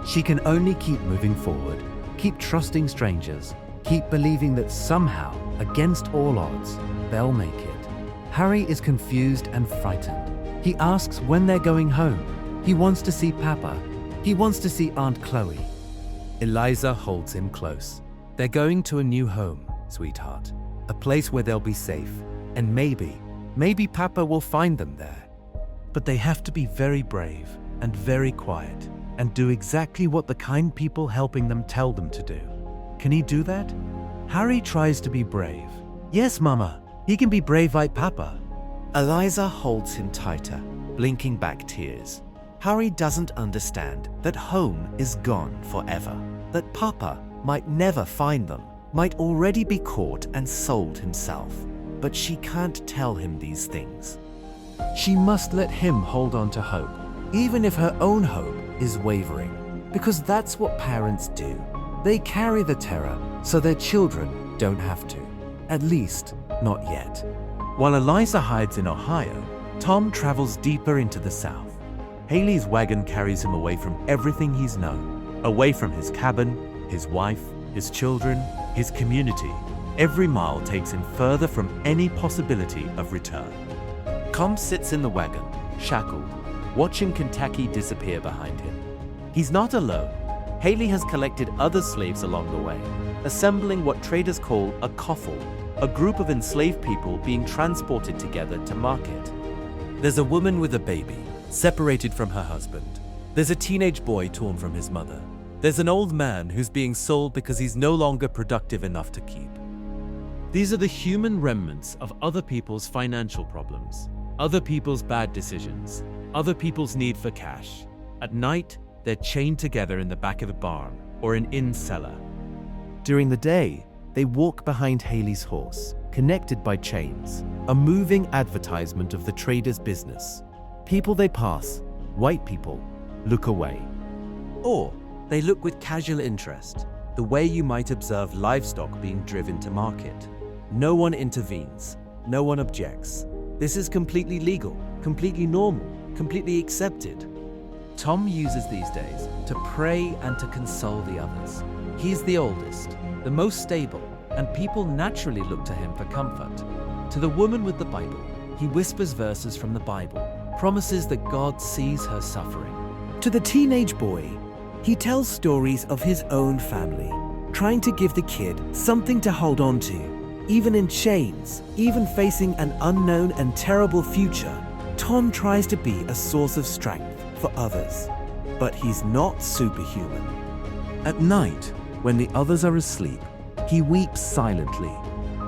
She can only keep moving forward, keep trusting strangers, keep believing that somehow, against all odds, they'll make it. Harry is confused and frightened. He asks when they're going home. He wants to see Papa. He wants to see Aunt Chloe. Eliza holds him close. They're going to a new home, sweetheart. A place where they'll be safe. And maybe Papa will find them there. But they have to be very brave and very quiet and do exactly what the kind people helping them tell them to do. Can he do that? Harry tries to be brave. Yes, Mama, he can be brave like Papa. Eliza holds him tighter, blinking back tears. Harry doesn't understand that home is gone forever, that Papa might never find them, might already be caught and sold himself. But she can't tell him these things. She must let him hold on to hope, even if her own hope is wavering, because that's what parents do. They carry the terror so their children don't have to, at least not yet. While Eliza hides in Ohio, Tom travels deeper into the South. Haley's wagon carries him away from everything he's known, away from his cabin, his wife, his children, his community. Every mile takes him further from any possibility of return. Com sits in the wagon, shackled, watching Kentucky disappear behind him. He's not alone. Haley has collected other slaves along the way, assembling what traders call a coffle, a group of enslaved people being transported together to market. There's a woman with a baby, separated from her husband. There's a teenage boy torn from his mother. There's an old man who's being sold because he's no longer productive enough to keep. These are the human remnants of other people's financial problems, other people's bad decisions, other people's need for cash. At night, they're chained together in the back of a barn or an inn cellar. During the day, they walk behind Haley's horse, connected by chains, a moving advertisement of the trader's business. People they pass, white people, look away. Or they look with casual interest, the way you might observe livestock being driven to market. No one intervenes, no one objects. This is completely legal, completely normal, completely accepted. Tom uses these days to pray and to console the others. He's the oldest, the most stable, and people naturally look to him for comfort. To the woman with the Bible, he whispers verses from the Bible, promises that God sees her suffering. To the teenage boy, he tells stories of his own family, trying to give the kid something to hold on to, even in chains, even facing an unknown and terrible future, Tom tries to be a source of strength for others. But he's not superhuman. At night, when the others are asleep, he weeps silently.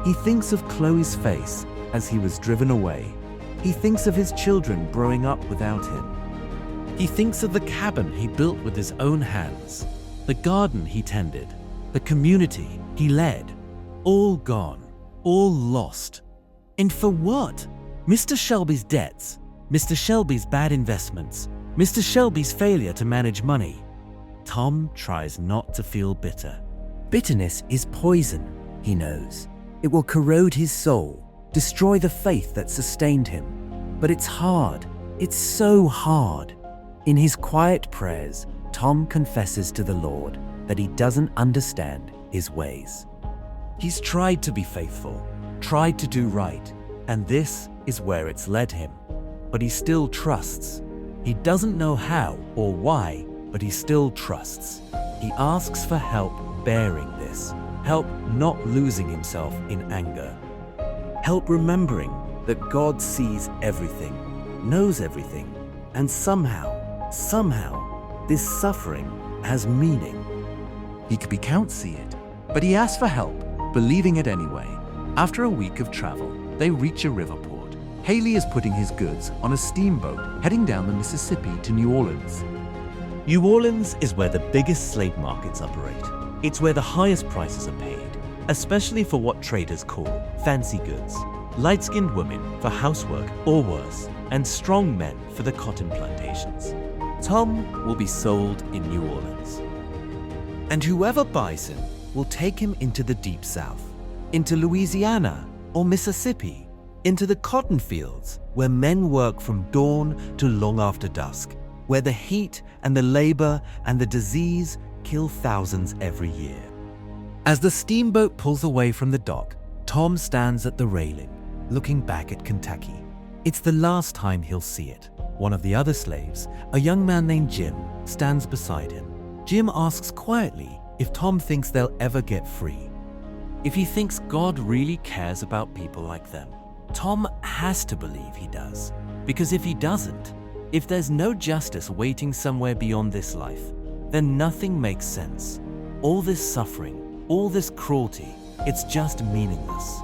He thinks of Chloe's face as he was driven away. He thinks of his children growing up without him. He thinks of the cabin he built with his own hands, the garden he tended, the community he led. All gone, all lost. And for what? Mr. Shelby's debts, Mr. Shelby's bad investments, Mr. Shelby's failure to manage money. Tom tries not to feel bitter. Bitterness is poison, he knows. It will corrode his soul, destroy the faith that sustained him. But it's hard. It's so hard. In his quiet prayers, Tom confesses to the Lord that he doesn't understand his ways. He's tried to be faithful, tried to do right, and this is where it's led him. But he still trusts. He doesn't know how or why, but he still trusts. He asks for help bearing this, help not losing himself in anger, help remembering that God sees everything, knows everything, and somehow, this suffering has meaning. He can't see it, but he asks for help, believing it anyway. After a week of travel, they reach a river port. Haley is putting his goods on a steamboat heading down the Mississippi to New Orleans. New Orleans is where the biggest slave markets operate. It's where the highest prices are paid, especially for what traders call fancy goods. Light-skinned women for housework or worse, and strong men for the cotton plantations. Tom will be sold in New Orleans. And whoever buys him will take him into the Deep South, into Louisiana or Mississippi, into the cotton fields where men work from dawn to long after dusk, where the heat and the labor and the disease kill thousands every year. As the steamboat pulls away from the dock, Tom stands at the railing, looking back at Kentucky. It's the last time he'll see it. One of the other slaves, a young man named Jim, stands beside him. Jim asks quietly if Tom thinks they'll ever get free. If he thinks God really cares about people like them. Tom has to believe he does. Because if he doesn't, if there's no justice waiting somewhere beyond this life, then nothing makes sense. All this suffering, all this cruelty, it's just meaningless.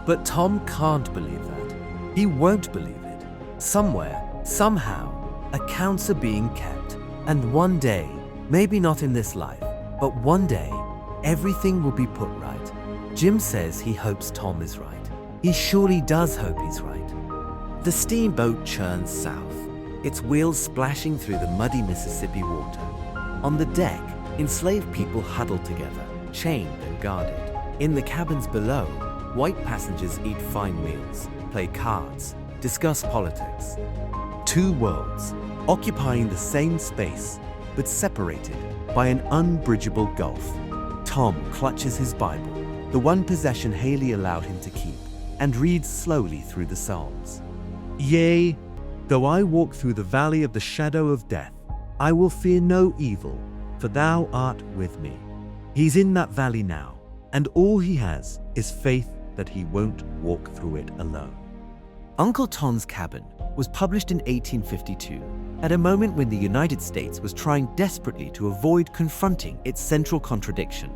But Tom can't believe that. He won't believe it. Somewhere, somehow, accounts are being kept. And one day, maybe not in this life, but one day, everything will be put right. Jim says he hopes Tom is right. He surely does hope he's right. The steamboat churns south, its wheels splashing through the muddy Mississippi water. On the deck, enslaved people huddle together, chained and guarded. In the cabins below, white passengers eat fine meals, play cards, discuss politics. Two worlds, occupying the same space, but separated by an unbridgeable gulf. Tom clutches his Bible, the one possession Haley allowed him to keep, and reads slowly through the Psalms. Yea, though I walk through the valley of the shadow of death, I will fear no evil, for thou art with me. He's in that valley now, and all he has is faith that he won't walk through it alone. Uncle Tom's Cabin was published in 1852, at a moment when the United States was trying desperately to avoid confronting its central contradiction.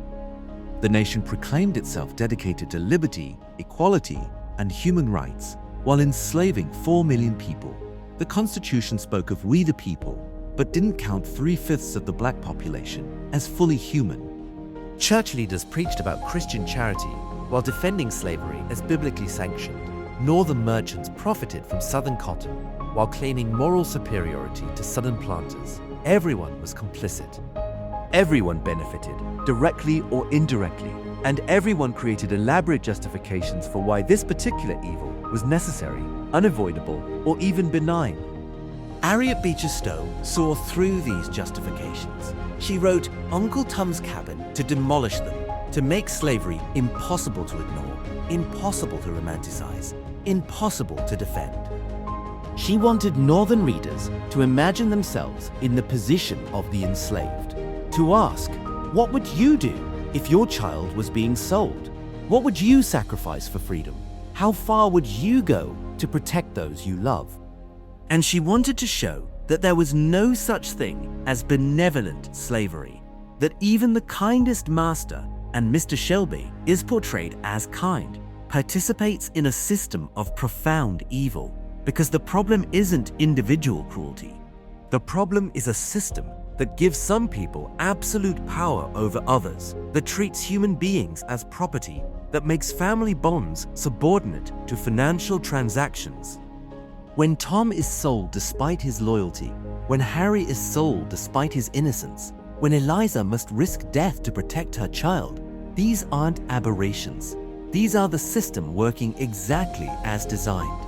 The nation proclaimed itself dedicated to liberty, equality, and human rights, while enslaving 4 million people. The Constitution spoke of we the people, but didn't count 3/5 of the black population as fully human. Church leaders preached about Christian charity while defending slavery as biblically sanctioned. Northern merchants profited from Southern cotton while claiming moral superiority to Southern planters. Everyone was complicit. Everyone benefited, directly or indirectly, and everyone created elaborate justifications for why this particular evil was necessary, unavoidable, or even benign. Harriet Beecher Stowe saw through these justifications. She wrote Uncle Tom's Cabin to demolish them, to make slavery impossible to ignore, impossible to romanticize, impossible to defend. She wanted Northern readers to imagine themselves in the position of the enslaved, to ask, what would you do if your child was being sold? What would you sacrifice for freedom? How far would you go to protect those you love? And she wanted to show that there was no such thing as benevolent slavery, that even the kindest master, and Mr. Shelby is portrayed as kind, participates in a system of profound evil, because the problem isn't individual cruelty. The problem is a system that gives some people absolute power over others, that treats human beings as property, that makes family bonds subordinate to financial transactions. When Tom is sold despite his loyalty, when Harry is sold despite his innocence, when Eliza must risk death to protect her child, these aren't aberrations. These are the system working exactly as designed.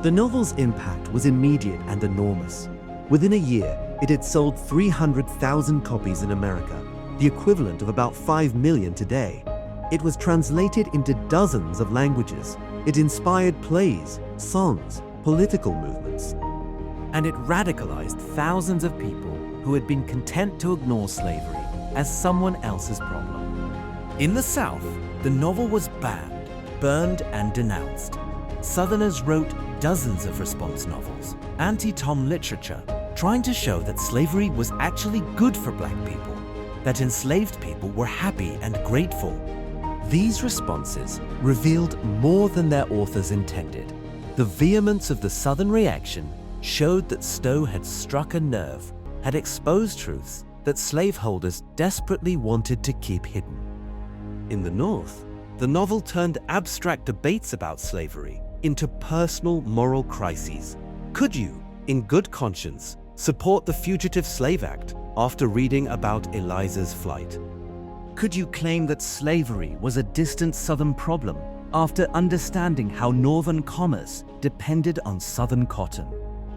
The novel's impact was immediate and enormous. Within a year, it had sold 300,000 copies in America, the equivalent of about 5 million today. It was translated into dozens of languages. It inspired plays, songs, political movements. And it radicalized thousands of people who had been content to ignore slavery as someone else's problem. In the South, the novel was banned, burned, and denounced. Southerners wrote dozens of response novels, anti-Tom literature, trying to show that slavery was actually good for black people, that enslaved people were happy and grateful. These responses revealed more than their authors intended. The vehemence of the Southern reaction showed that Stowe had struck a nerve, had exposed truths that slaveholders desperately wanted to keep hidden. In the North, the novel turned abstract debates about slavery into personal moral crises. Could you, in good conscience, support the Fugitive Slave Act after reading about Eliza's flight? Could you claim that slavery was a distant Southern problem after understanding how Northern commerce depended on Southern cotton?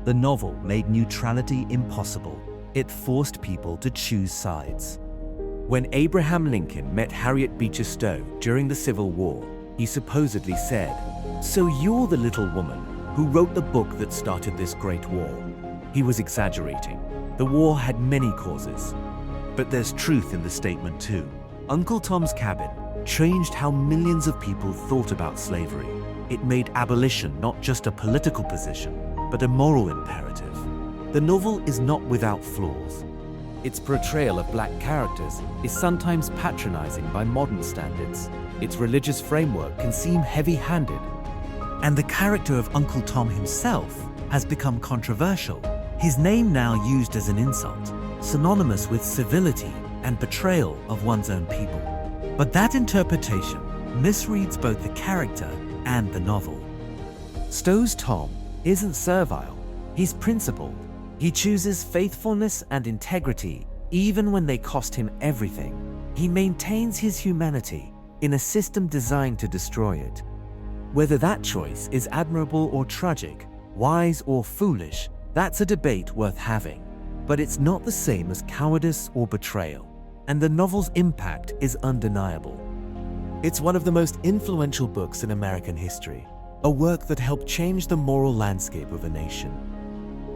The novel made neutrality impossible. It forced people to choose sides. When Abraham Lincoln met Harriet Beecher Stowe during the Civil War, he supposedly said, "So you're the little woman who wrote the book that started this great war." He was exaggerating. The war had many causes. But there's truth in the statement too. Uncle Tom's Cabin changed how millions of people thought about slavery. It made abolition not just a political position, but a moral imperative. The novel is not without flaws. Its portrayal of black characters is sometimes patronizing by modern standards. Its religious framework can seem heavy-handed. And the character of Uncle Tom himself has become controversial. His name now used as an insult, synonymous with civility and betrayal of one's own people. But that interpretation misreads both the character and the novel. Stowe's Tom isn't servile, he's principled. He chooses faithfulness and integrity even when they cost him everything. He maintains his humanity in a system designed to destroy it. Whether that choice is admirable or tragic, wise or foolish, that's a debate worth having. But it's not the same as cowardice or betrayal, and the novel's impact is undeniable. It's one of the most influential books in American history, a work that helped change the moral landscape of a nation.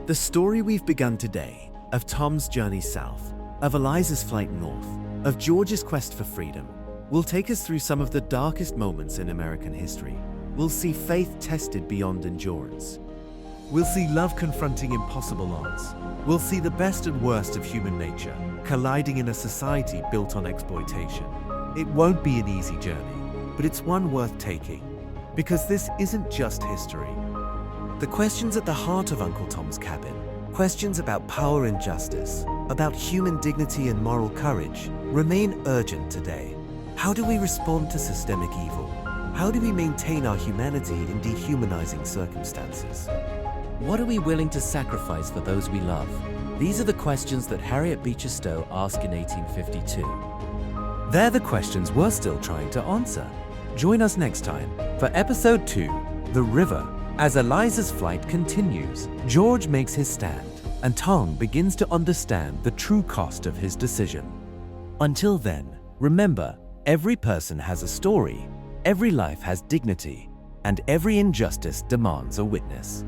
The story we've begun today, of Tom's journey south, of Eliza's flight north, of George's quest for freedom, will take us through some of the darkest moments in American history. We'll see faith tested beyond endurance. We'll see love confronting impossible odds. We'll see the best and worst of human nature colliding in a society built on exploitation. It won't be an easy journey, but it's one worth taking, because this isn't just history. The questions at the heart of Uncle Tom's Cabin, questions about power and justice, about human dignity and moral courage, remain urgent today. How do we respond to systemic evil? How do we maintain our humanity in dehumanizing circumstances? What are we willing to sacrifice for those we love? These are the questions that Harriet Beecher Stowe asked in 1852. They're the questions we're still trying to answer. Join us next time for Episode 2, The River. As Eliza's flight continues, George makes his stand, and Tom begins to understand the true cost of his decision. Until then, remember, every person has a story, every life has dignity, and every injustice demands a witness.